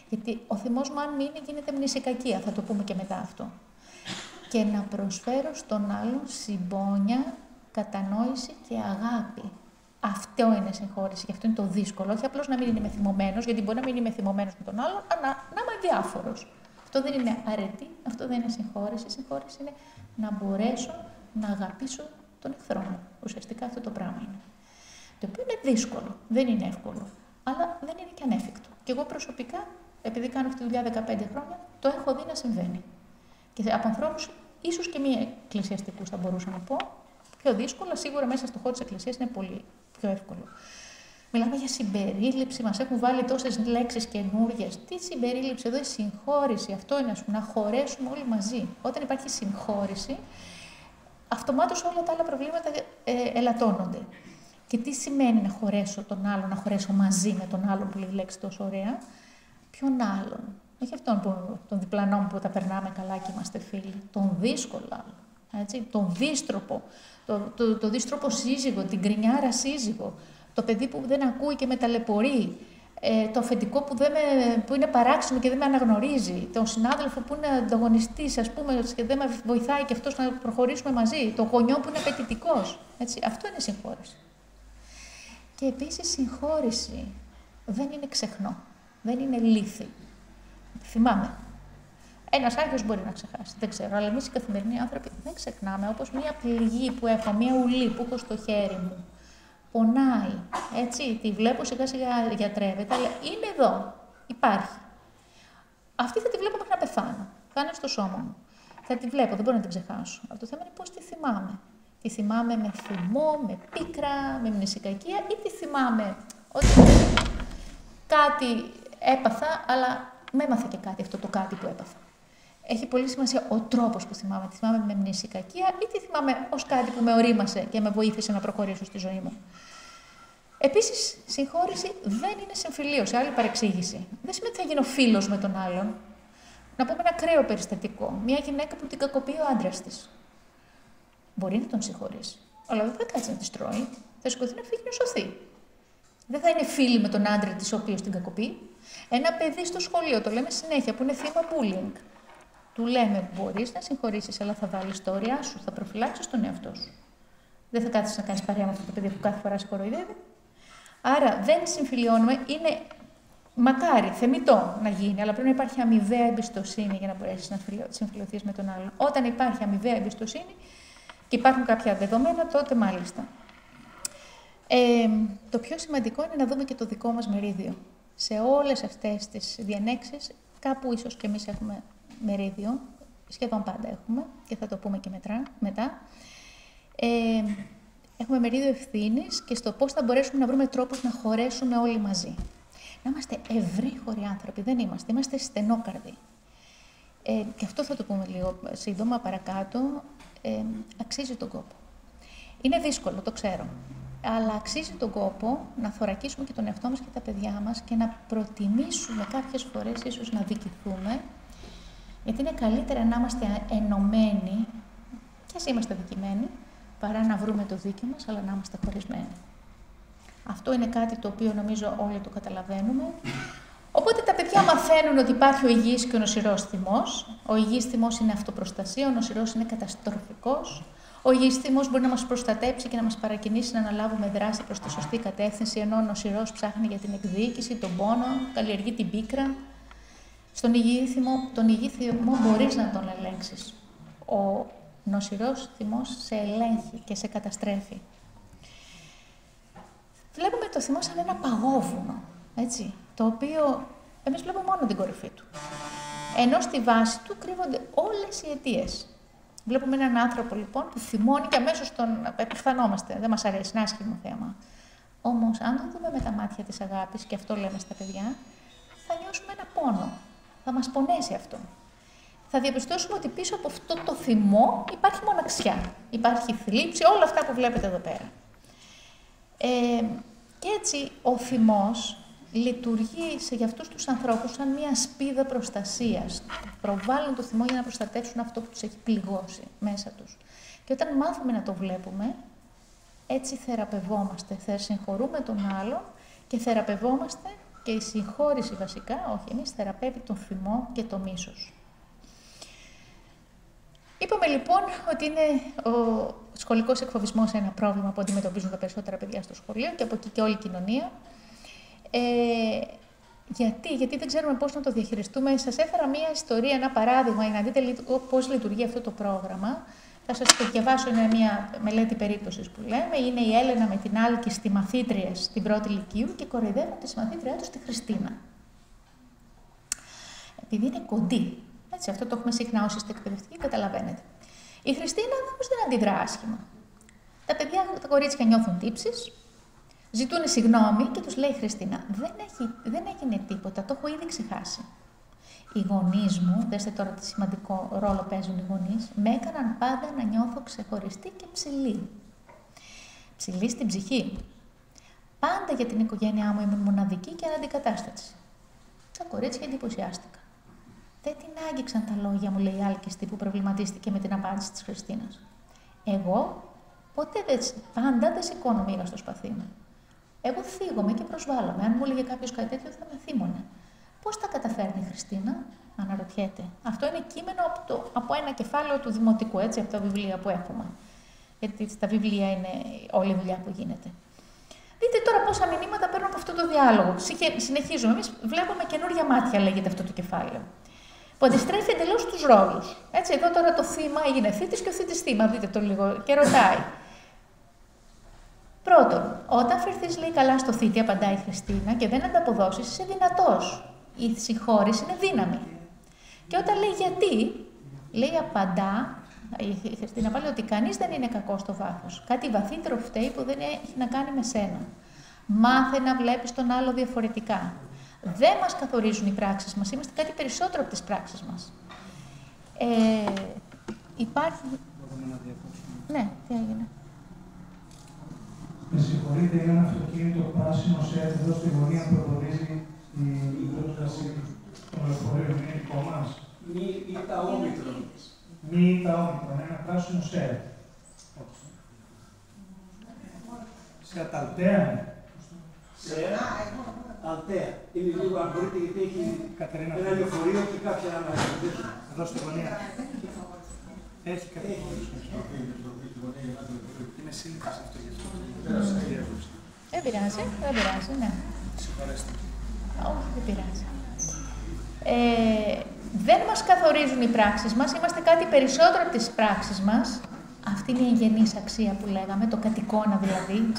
S2: Γιατί ο θυμός μου, αν μείνει, γίνεται μνησικακία. Θα το πούμε και μετά αυτό. Και να προσφέρω στον άλλον συμπόνια, κατανόηση και αγάπη. Αυτό είναι συγχώρηση και αυτό είναι το δύσκολο. Όχι απλώς να μην είμαι θυμωμένος, γιατί μπορεί να μην είμαι θυμωμένος με τον άλλον, αλλά να είμαι διάφορος. Αυτό δεν είναι αρετή, αυτό δεν είναι συγχώρηση. Συγχώρηση είναι να μπορέσω να αγαπήσω τον εχθρό μου. Ουσιαστικά αυτό το πράγμα είναι. Το οποίο είναι δύσκολο, δεν είναι εύκολο, αλλά δεν είναι και ανέφικτο. Και εγώ προσωπικά, επειδή κάνω αυτή τη δουλειά 15 χρόνια, το έχω δει να συμβαίνει. Και από ανθρώπους, ίσως και μη εκκλησιαστικούς θα μπορούσα να πω, πιο δύσκολο, σίγουρα μέσα στο χώρο της εκκλησίας είναι πολύ πιο εύκολο. Μιλάμε για συμπερίληψη, μας έχουν βάλει τόσες λέξεις καινούργιες. Τι συμπερίληψη, εδώ η συγχώρηση, αυτό είναι, να χωρέσουμε όλοι μαζί. Όταν υπάρχει συγχώρηση, αυτομάτως όλα τα άλλα προβλήματα ελαττώνονται. Και τι σημαίνει να χωρέσω τον άλλον, να χωρέσω μαζί με τον άλλον, που λέει η λέξη τόσο ωραία? Ποιον άλλον? Όχι αυτόν τον διπλανό μου που τα περνάμε καλά και είμαστε φίλοι. Τον δύσκολο άλλον. Έτσι, τον δύστροπο. Το δύστροπο σύζυγο, την γκρινιάρα σύζυγο. Το παιδί που δεν ακούει και με ταλαιπωρεί. το αφεντικό που είναι παράξενο και δεν με αναγνωρίζει, τον συνάδελφο που είναι ανταγωνιστής, ας πούμε, και δεν με βοηθάει και αυτός να προχωρήσουμε μαζί, το γονιό που είναι απαιτητικός. Αυτό είναι συγχώρεση. Και επίσης συγχώρεση δεν είναι ξεχνό, δεν είναι λύθη. Θυμάμαι. Ένας άγιος μπορεί να ξεχάσει, δεν ξέρω, αλλά εμείς οι καθημερινοί άνθρωποι δεν ξεχνάμε, όπως μία πληγή που έχω, μία ουλή που έχω στο χέρι μου. Πονάει, έτσι, τη βλέπω σιγά σιγά γιατρεύεται, αλλά είναι εδώ, υπάρχει. Αυτή θα τη βλέπω μέχρι να πεθάνω, θα είναι στο σώμα μου. Θα τη βλέπω, δεν μπορώ να την ξεχάσω. Αυτό το θέμα είναι πώς τη θυμάμαι. Τη θυμάμαι με θυμό, με πίκρα, με μνησικακία ή τη θυμάμαι ότι κάτι έπαθα, αλλά με έμαθε και κάτι αυτό το κάτι που έπαθα. Έχει πολύ σημασία ο τρόπος που θυμάμαι. Τη θυμάμαι με μνησικακία ή τη θυμάμαι ως κάτι που με ορίμασε και με βοήθησε να προχωρήσω στη ζωή μου. Επίσης, συγχώρεση δεν είναι συμφιλίωση, άλλη παρεξήγηση. Δεν σημαίνει ότι θα γίνω φίλος με τον άλλον. Να πούμε ένα ακραίο περιστατικό. Μια γυναίκα που την κακοποιεί ο άντρας της. Μπορεί να τον συγχωρήσει, αλλά δεν θα κάτσει να τη τρώει. Θα σηκωθεί να φύγει να σωθεί. Δεν θα είναι φίλη με τον άντρα της, ο οποίος την κακοποιεί. Ένα παιδί στο σχολείο, το λέμε συνέχεια, που είναι θύμα bullying. Του λέμε: μπορείς να συγχωρήσεις, αλλά θα βάλεις τα όρια σου, θα προφυλάξεις τον εαυτό σου. Δεν θα κάτσεις να κάνεις παρέα με αυτό το παιδί που κάθε φορά σε κοροϊδεύει. Άρα δεν συμφιλιώνουμε, είναι μακάρι, θεμιτό να γίνει, αλλά πρέπει να υπάρχει αμοιβαία εμπιστοσύνη για να μπορέσεις να συμφιλιωθείς με τον άλλον. Όταν υπάρχει αμοιβαία εμπιστοσύνη και υπάρχουν κάποια δεδομένα, τότε μάλιστα. Το πιο σημαντικό είναι να δούμε και το δικό μας μερίδιο. Σε όλες αυτές τις διανέξεις, κάπου ίσως και εμείς έχουμε μερίδιο, σχεδόν πάντα έχουμε, και θα το πούμε και μετά. Έχουμε μερίδιο ευθύνης και στο πώς θα μπορέσουμε να βρούμε τρόπους να χωρέσουμε όλοι μαζί. Να είμαστε ευρύχωροι άνθρωποι, δεν είμαστε στενόκαρδοι. Και αυτό θα το πούμε λίγο σύντομα παρακάτω, αξίζει τον κόπο. Είναι δύσκολο, το ξέρω, αλλά αξίζει τον κόπο να θωρακίσουμε και τον εαυτό μας και τα παιδιά μας και να προτιμήσουμε κάποιες φορές ίσως να δικηθούμε, γιατί είναι καλύτερα να είμαστε ενωμένοι, και ας είμαστε δικημένοι, παρά να βρούμε το δίκιο μας, αλλά να είμαστε χωρισμένοι. Αυτό είναι κάτι το οποίο νομίζω όλοι το καταλαβαίνουμε. Οπότε τα παιδιά μαθαίνουν ότι υπάρχει ο υγιής και ο νοσηρός θυμός. Ο υγιής θυμός είναι αυτοπροστασία, ο νοσηρός είναι καταστροφικός. Ο υγιής θυμός μπορεί να μας προστατέψει και να μας παρακινήσει να αναλάβουμε δράση προς τη σωστή κατεύθυνση, ενώ ο νοσηρός ψάχνει για την εκδίκηση, τον πόνο, καλλιεργεί την πίκρα. Τον υγιή θυμό μπορείς να τον ελέγξεις. Ο νοσηρός θυμός σε ελέγχει και σε καταστρέφει. Βλέπουμε το θυμό σαν ένα παγόβουνο, έτσι, το οποίο εμείς βλέπουμε μόνο την κορυφή του. Ενώ στη βάση του κρύβονται όλες οι αιτίες. Βλέπουμε έναν άνθρωπο λοιπόν που θυμώνει και αμέσως τον επιφθανόμαστε. Δεν μας αρέσει, είναι άσχημο θέμα. Όμως, αν το δούμε με τα μάτια της αγάπης, και αυτό λέμε στα παιδιά, θα νιώσουμε ένα πόνο. Θα μας πονέσει αυτό. Θα διαπιστώσουμε ότι πίσω από αυτό το θυμό υπάρχει μοναξιά, υπάρχει θλίψη, όλα αυτά που βλέπετε εδώ πέρα. Και έτσι ο θυμός λειτουργεί για αυτούς τους ανθρώπους σαν μια σπίδα προστασίας. Προβάλλουν το θυμό για να προστατεύσουν αυτό που τους έχει πληγώσει μέσα τους. Και όταν μάθουμε να το βλέπουμε, έτσι θεραπευόμαστε, συγχωρούμε τον άλλον και θεραπευόμαστε, και η συγχώρηση βασικά, όχι εμείς, θεραπεύει τον θυμό και το μίσος. Είπαμε λοιπόν ότι είναι ο σχολικός εκφοβισμός ένα πρόβλημα που αντιμετωπίζουν τα περισσότερα παιδιά στο σχολείο και από εκεί και όλη η κοινωνία. Γιατί δεν ξέρουμε πώς να το διαχειριστούμε. Σας έφερα μία ιστορία, ένα παράδειγμα για να δείτε πώς λειτουργεί αυτό το πρόγραμμα. Θα σας το διαβάσω, είναι μία μελέτη περίπτωσης που λέμε. Είναι η Έλενα με την άλκιστη μαθήτρια στην πρώτη λυκείου και κοροϊδεύουν τη μαθήτριά τους τη Χριστίνα. Επειδή είναι κοντή. Έτσι, αυτό το έχουμε συχνά όσοι είστε εκπαιδευτικοί, καταλαβαίνετε. Η Χριστίνα όμως δεν αντιδρά άσχημα. Τα κορίτσια νιώθουν τύψεις, ζητούν συγγνώμη και τους λέει η Χριστίνα: δεν έγινε τίποτα, το έχω ήδη ξεχάσει. Οι γονείς μου, δέστε τώρα τι σημαντικό ρόλο παίζουν οι γονείς, με έκαναν πάντα να νιώθω ξεχωριστή και ψηλή. Ψηλή στην ψυχή. Πάντα για την οικογένειά μου ήμουν μοναδική και αναντικατάστατη. Τα κορίτσια εντυπωσιάστηκαν. Δεν την άγγιξαν τα λόγια μου, λέει η άλκιστη που προβληματίστηκε με την απάντηση της Χριστίνας. Εγώ πάντα δεν σηκώνω μοίρα στο σπαθί μου. Εγώ θίγομαι και προσβάλλομαι. Αν μου έλεγε κάποιος κάτι τέτοιο, θα με θύμωνε. Πώς τα καταφέρνει η Χριστίνα, αναρωτιέται. Αυτό είναι κείμενο από ένα κεφάλαιο του Δημοτικού, έτσι, από τα βιβλία που έχουμε. Γιατί στα βιβλία είναι όλη η δουλειά που γίνεται. Δείτε τώρα πόσα μηνύματα παίρνω από αυτό το διάλογο. Συνεχίζουμε. Εμείς βλέπουμε καινούργια μάτια, λέγεται αυτό το κεφάλαιο. Που αντιστρέφει εντελώς τους ρόλους. Έτσι, εδώ τώρα το θύμα έγινε θήτης και ο θήτης θύμα. Δείτε το λίγο και ρωτάει. Πρώτον, όταν φερθείς, λέει, καλά στο θήτη, απαντάει η Χριστίνα, και δεν ανταποδώσεις, είσαι δυνατός. Η συγχώρηση είναι δύναμη. Και όταν λέει γιατί, λέει, απαντά η Χριστίνα πάλι ότι κανείς δεν είναι κακός στο βάθος. Κάτι βαθύτερο φταίει που δεν έχει να κάνει με σένα. Μάθε να βλέπεις τον άλλο διαφορετικά. Δεν μας καθορίζουν οι πράξεις μας, είμαστε κάτι περισσότερο από τις πράξεις μας. Υπάρχει... Ναι, τι έγινε.
S1: Με συγχωρείτε, είναι ένα αυτοκίνητο πράσινο ΣΕΑΤ εδώ στη γωνία που προποδίζει η πρόσβαση των λεωφορείων. Είναι δικό μας.
S3: Μη τα όμικρον.
S1: Μη τα όμικρον, ένα πράσινο ΣΕΑΤ. ΣΕΑΤ Αλτέα.
S3: ΣΕΑΤ Αλτέα. Είναι λίγο, αν μπορείτε, γιατί έχει ένα λεωφορείο και κάποια άλλα.
S1: Εδώ στη γωνία. Έχει κάτι. Είναι σύλληψη αυτό γι' αυτό.
S2: Δεν πειράζει, δεν πειράζει, ναι.
S1: Συγχωρέστε.
S2: Όχι, δεν πειράζει. Δεν μας καθορίζουν οι πράξεις μας, είμαστε κάτι περισσότερο από τις πράξεις μας. Αυτή είναι η εγγενής αξία που λέγαμε, το κατοικώνα δηλαδή.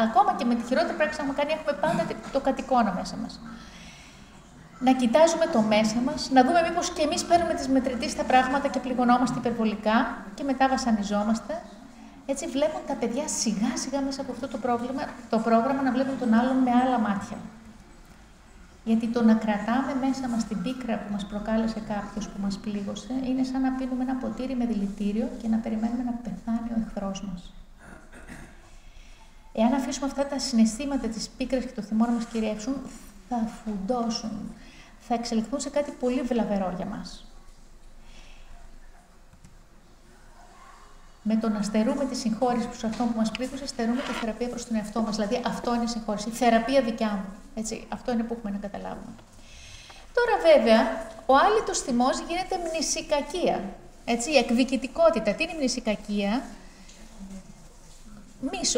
S2: Ακόμα και με τη χειρότερη πράξη που έχουμε κάνει, έχουμε πάντα το κατοικώνα μέσα μας. Να κοιτάζουμε το μέσα μας, να δούμε μήπως και εμείς παίρνουμε τις μετρητής στα πράγματα και πληγωνόμαστε υπερβολικά και μετά βασανιζόμαστε. Έτσι βλέπουν τα παιδιά σιγά σιγά μέσα από αυτό το πρόγραμμα να βλέπουν τον άλλον με άλλα μάτια. Γιατί το να κρατάμε μέσα μας την πίκρα που μας προκάλεσε κάποιος που μας πλήγωσε είναι σαν να πίνουμε ένα ποτήρι με δηλητήριο και να περιμένουμε να πεθάνει ο εχθρός μας. Εάν αφήσουμε αυτά τα συναισθήματα της πίκρας και το θυμό να μας κυριεύσουν, θα φουντώσουν, θα εξελιχθούν σε κάτι πολύ βλαβερό για μας. Με το να στερούμε τη συγχώρηση προς αυτόν που μας πλήγωσε, στερούμε τη θεραπεία προς τον εαυτό μας. Δηλαδή, αυτό είναι η συγχώρηση. Η θεραπεία δικιά μου. Έτσι, αυτό είναι που έχουμε να καταλάβουμε. Τώρα, βέβαια, ο άλυτος θυμός γίνεται μνησικακία. Έτσι, η εκδικητικότητα. Τι είναι η μνησικακία?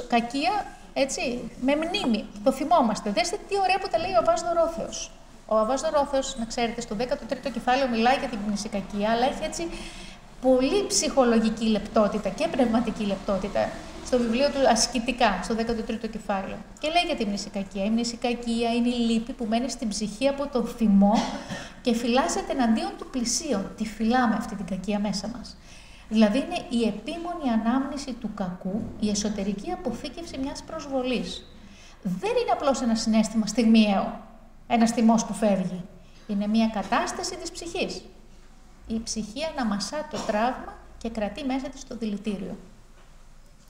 S2: Κακία, έτσι, με μνήμη. Το θυμόμαστε. Δέστε τι ωραία που τα λέει ο Αββάς Δωρόθεος. Ο Αββάς Δωρόθεος, να ξέρετε, στο 13ο κεφάλαιο μιλάει για την μνησικακία, αλλά έχει έτσι πολύ ψυχολογική λεπτότητα και πνευματική λεπτότητα στο βιβλίο του ασκητικά, στο 13ο κεφάλαιο. Και λέει για τη μνησικακία. Η μνησικακία είναι η λύπη που μένει στην ψυχή από τον θυμό και φυλάσσεται εναντίον του πλησίον. Τη φυλάμε αυτή την κακία μέσα μας. Δηλαδή είναι η επίμονη ανάμνηση του κακού, η εσωτερική αποθήκευση μιας προσβολής. Δεν είναι απλώς ένα συναίσθημα στιγμιαίο, ένας θυμός που φεύγει. Είναι μια κατάσταση της ψυχής. Η ψυχή αναμασά το τραύμα και κρατεί μέσα της το δηλητήριο.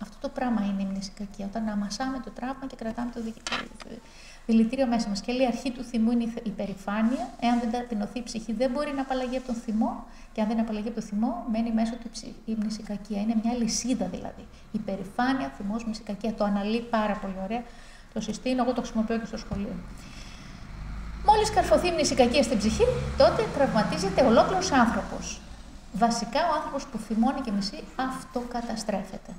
S2: Αυτό το πράγμα είναι η μνησικακία, όταν αναμασάμε το τραύμα και κρατάμε το δηλητήριο μέσα μας. Και λέει, η αρχή του θυμού είναι η υπερηφάνεια. Εάν δεν ταπεινωθεί η ψυχή, δεν μπορεί να απαλλαγεί από τον θυμό. Και αν δεν απαλλαγεί από τον θυμό, μένει μέσω του η μνησικακία. Είναι μια λυσίδα δηλαδή. Υπερηφάνεια, θυμός, μνησικακία. Το αναλύει πάρα πολύ ωραία. Το συστήνω, εγώ το χρησιμοποιώ και στο σχολείο. Μόλις καρφωθεί η μνησικακία στην ψυχή, τότε τραυματίζεται ολόκληρος άνθρωπος. Βασικά, ο άνθρωπος που θυμώνει και μισεί αυτοκαταστρέφεται.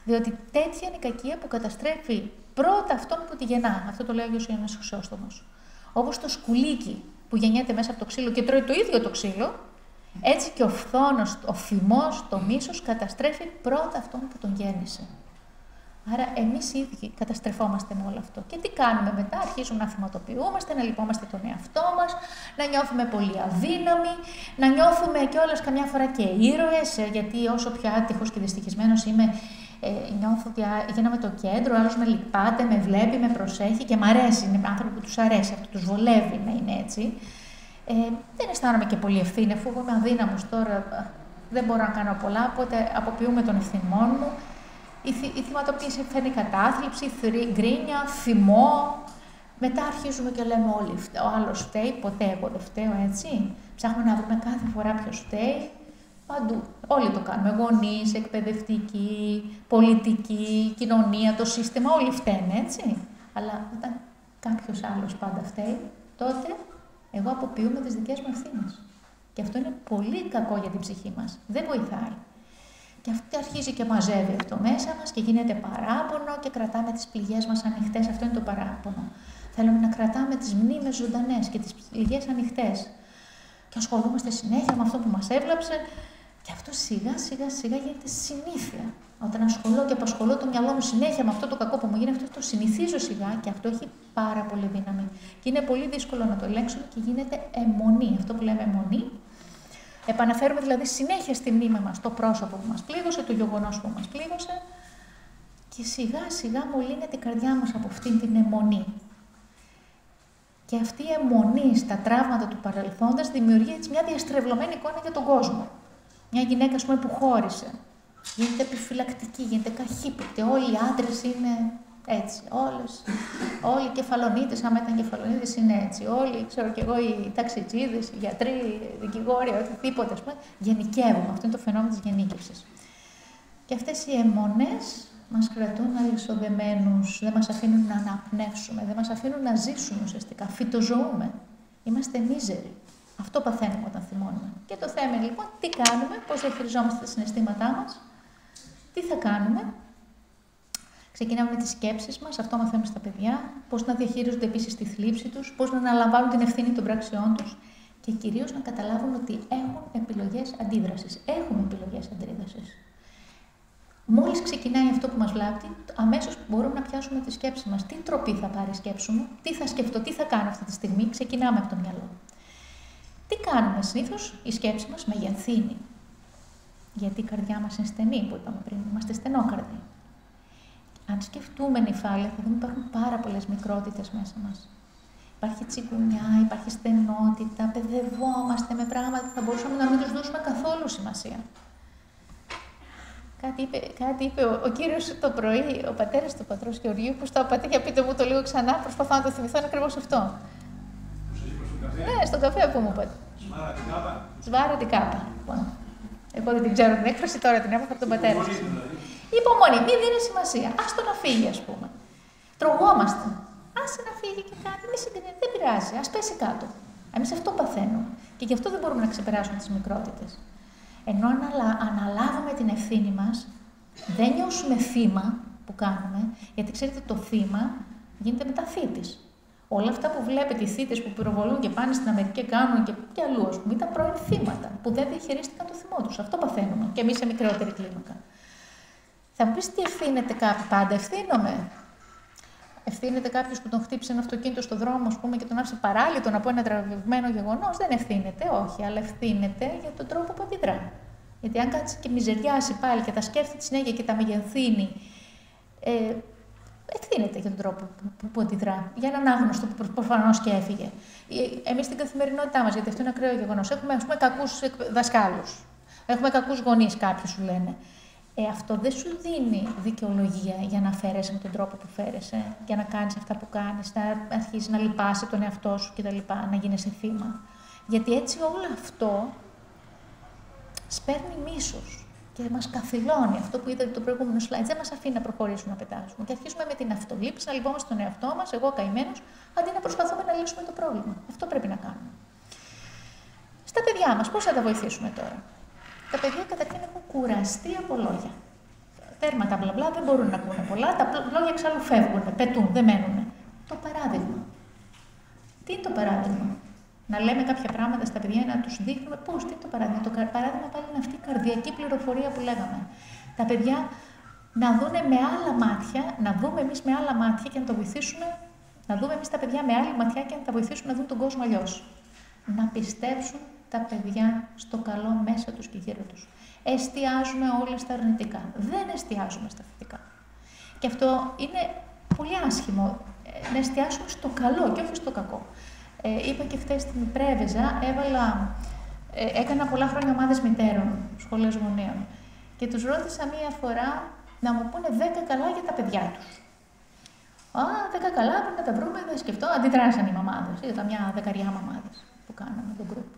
S2: Διότι τέτοια είναι η κακία που καταστρέφει πρώτα αυτόν που τη γεννά. Αυτό το λέει ο Άγιος Ιωάννης Χρυσόστομος. Όπως το σκουλίκι που γεννιέται μέσα από το ξύλο και τρώει το ίδιο το ξύλο, έτσι και ο φθόνος, ο θυμός, το μίσος καταστρέφει πρώτα αυτόν που τον γέννησε. Άρα εμείς οι ίδιοι καταστρεφόμαστε με όλο αυτό. Και τι κάνουμε μετά? Αρχίζουμε να θυματοποιούμαστε, να λυπόμαστε τον εαυτό μας, να νιώθουμε πολύ αδύναμοι, να νιώθουμε κιόλας καμιά φορά και ήρωες, γιατί όσο πιο άτυχος και δυστυχισμένος είμαι, νιώθω ότι γίναμε το κέντρο, άλλος με λυπάται, με βλέπει, με προσέχει και μ' αρέσει. Είναι άνθρωποι που τους αρέσει αυτό, τους βολεύει να είναι έτσι. Δεν αισθάνομαι και πολύ ευθύνη, αφού είμαι αδύναμος τώρα, δεν μπορώ να κάνω πολλά, οπότε αποποιούμε τον ευθυνών μου. Η θυματοποίηση φέρνει κατάθλιψη, γκρίνια, θυμό. Μετά αρχίζουμε και λέμε όλοι, ο άλλος φταίει, ποτέ εγώ δεν φταίω, έτσι. Ψάχνουμε να βρούμε κάθε φορά ποιος φταίει. Παντού. Όλοι το κάνουμε. Γονείς, εκπαιδευτικοί, πολιτική, κοινωνία, το σύστημα, όλοι φταίνε, έτσι. Αλλά όταν κάποιος άλλος πάντα φταίει, τότε εγώ αποποιούμε τις δικές μου ευθύνες. Και αυτό είναι πολύ κακό για την ψυχή μας. Δεν βοηθάει. Και αυτό αρχίζει και μαζεύει αυτό μέσα μας και γίνεται παράπονο και κρατάμε τις πληγές μας ανοιχτές. Αυτό είναι το παράπονο. Θέλουμε να κρατάμε τις μνήμες ζωντανές και τις πληγές ανοιχτές. Και ασχολούμαστε συνέχεια με αυτό που μας έβλαψε. Και αυτό σιγά σιγά γίνεται συνήθεια. Όταν ασχολώ και απασχολώ το μυαλό μου συνέχεια με αυτό το κακό που μου γίνεται, αυτό το συνηθίζω σιγά και αυτό έχει πάρα πολύ δύναμη. Και είναι πολύ δύσκολο να το ελέγξουμε και γίνεται αιμονή. Αυτό που λέμε αιμονή. Επαναφέρουμε δηλαδή συνέχεια στη μνήμη μας το πρόσωπο που μας πλήγωσε, το γεγονός που μας πλήγωσε και σιγά σιγά μολύνεται η καρδιά μας από αυτήν την αιμονή. Και αυτή η αιμονή στα τραύματα του παρελθόντος δημιουργεί έτσι μια διαστρεβλωμένη εικόνα για τον κόσμο. Μια γυναίκα, ας πούμε, που χώρισε, γίνεται επιφυλακτική, γίνεται καχύποπτη. Όλοι οι άντρες είναι έτσι. Όλοι οι κεφαλονίτες, άμα ήταν κεφαλονίτες, είναι έτσι. Όλοι, ξέρω κι εγώ, οι ταξιτζίδες, οι γιατροί, οι δικηγόροι, οτιδήποτε, ας πούμε, γενικεύουμε. Αυτό είναι το φαινόμενο της γενίκευσης. Και αυτές οι αιμονές μας κρατούν αλυσοδεμένους, δεν μας αφήνουν να αναπνεύσουμε, δεν μας αφήνουν να ζήσουμε ουσιαστικά. Φυτοζωούμε. Είμαστε μίζεροι. Αυτό παθαίνουμε όταν θυμώνουμε. Και το θέμα είναι λοιπόν τι κάνουμε, πώς διαχειριζόμαστε τα συναισθήματά μας, τι θα κάνουμε. Ξεκινάμε με τις σκέψεις μας, αυτό μαθαίνουμε στα παιδιά, πώς να διαχειρίζονται επίσης τη θλίψη τους, πώς να αναλαμβάνουν την ευθύνη των πράξεών τους και κυρίως να καταλάβουν ότι έχουν επιλογές αντίδρασης. Έχουμε επιλογές αντίδρασης. Μόλις ξεκινάει αυτό που μας βλάπτει, αμέσως μπορούμε να πιάσουμε τη σκέψη μας. Τι τροπή θα πάρει η σκέψη μου, τι θα σκεφτώ, τι θα κάνω αυτή τη στιγμή, ξεκινάμε από το μυαλό. Τι κάνουμε συνήθως, η σκέψη μας μεγενθύνει. Γιατί η καρδιά μας είναι στενή, που είπαμε πριν, είμαστε στενόκαρδοι. Αν σκεφτούμε νυφάλια, θα δούμε υπάρχουν πάρα πολλές μικρότητες μέσα μας. Υπάρχει τσιγκουνιά, υπάρχει στενότητα, παιδευόμαστε με πράγματα που θα μπορούσαμε να μην τους δώσουμε καθόλου σημασία. Κάτι είπε ο κύριος το πρωί, ο πατέρας του πατρός Γεωργίου, που στο απατή, για πείτε μου το λίγο ξανά, προσπαθώ να το θυμηθώ, είναι ακριβώς αυτό. Ναι, στον καφέ που μου είπατε.
S3: Σβάρα την κάπα.
S2: Σβάρα την κάπα. Λοιπόν, εγώ δεν την ξέρω την έκφραση, τώρα την έμαθα από τον πατέρα σας. Υπομονή, μην δίνει σημασία. Ας το να φύγει, ας πούμε. Τρογόμαστε. Άσε να φύγει και κάτι, μη συγκρίνεται, δεν πειράζει, ας πέσει κάτω. Εμείς αυτό παθαίνουμε. Και γι' αυτό δεν μπορούμε να ξεπεράσουμε τις μικρότητες. Ενώ αναλάβουμε την ευθύνη μας, δεν νιώσουμε θύμα που κάνουμε, γιατί ξέρετε το θύμα γίνεται μετά θήτης. Όλα αυτά που βλέπετε, οι θύτες που πυροβολούν και πάνε στην Αμερική και κάνουν και αλλού, ας πούμε, ήταν πρώην θύματα που δεν διαχειρίστηκαν το θυμό τους. Αυτό παθαίνουμε και εμείς σε μικρότερη κλίμακα. Θα μου πεις τι ευθύνεται κάποιος, πάντα ευθύνομαι. Ευθύνεται κάποιος που τον χτύπησε ένα αυτοκίνητο στο δρόμο, ας πούμε, και τον άφησε παράλυτον από ένα τραβηγμένο γεγονός. Δεν ευθύνεται, όχι, αλλά ευθύνεται για τον τρόπο που αντιδρά. Γιατί αν κάτσει και μιζεριάσει πάλι και τα σκέφτεται συνέχεια και τα μεγενθύνει, ευθύνεται για τον τρόπο που αντιδρά. Για έναν άγνωστο που προφανώς και έφυγε. Εμείς στην καθημερινότητά μας, γιατί αυτό είναι ακραίο γεγονός, έχουμε, ας πούμε, κακούς δασκάλους. Έχουμε κακούς γονείς, κάποιοι σου λένε. Αυτό δεν σου δίνει δικαιολογία για να φέρεσαι με τον τρόπο που φέρεσαι, για να κάνεις αυτά που κάνεις, να αρχίσεις να λυπάσαι τον εαυτό σου κτλ., να γίνεσαι θύμα. Γιατί έτσι όλο αυτό σπέρνει μίσος και μας καθυλώνει. Αυτό που είδατε το προηγούμενο slide δεν μας αφήνει να προχωρήσουμε, να πετάσουμε. Και αρχίζουμε με την αυτολήψη, να λυπόμαστε τον εαυτό μας, εγώ καημένος, αντί να προσπαθούμε να λύσουμε το πρόβλημα. Αυτό πρέπει να κάνουμε. Στα παιδιά μας, πώς θα τα βοηθήσουμε τώρα. Τα παιδιά καταρχήν έχουν κουραστεί από λόγια. Τέρμα τα μπλα μπλα, δεν μπορούν να πούνε πολλά. Τα λόγια εξάλλου φεύγουν, πετούν, δεν μένουν. Το παράδειγμα. Τι είναι το παράδειγμα? Να λέμε κάποια πράγματα στα παιδιά, να τους δείχνουμε πώς, τι είναι το παράδειγμα. Το παράδειγμα πάλι είναι αυτή η καρδιακή πληροφορία που λέγαμε. Τα παιδιά να δούνε με άλλα μάτια, να δούμε εμείς με άλλα μάτια και να το βοηθήσουμε, να δούμε εμείς τα παιδιά με άλλη ματιά και να τα βοηθήσουμε να δουν τον κόσμο αλλιώς. Να πιστέψουν τα παιδιά στο καλό μέσα τους και γύρω τους. Εστιάζουμε όλοι στα αρνητικά. Δεν εστιάζουμε στα θετικά. Και αυτό είναι πολύ άσχημο, να εστιάσουμε στο καλό και όχι στο κακό. Είπα και χθες στην Πρέβεζα, έκανα πολλά χρόνια ομάδες μητέρων, σχολές γονέων. Και τους ρώτησα μία φορά να μου πούνε 10 καλά για τα παιδιά τους. 10 καλά, πρέπει να τα βρούμε, δεν σκεφτώ. Αντιδράσαν οι μαμάδες. Είδα μια 10 μαμάδες που κάναμε τον group.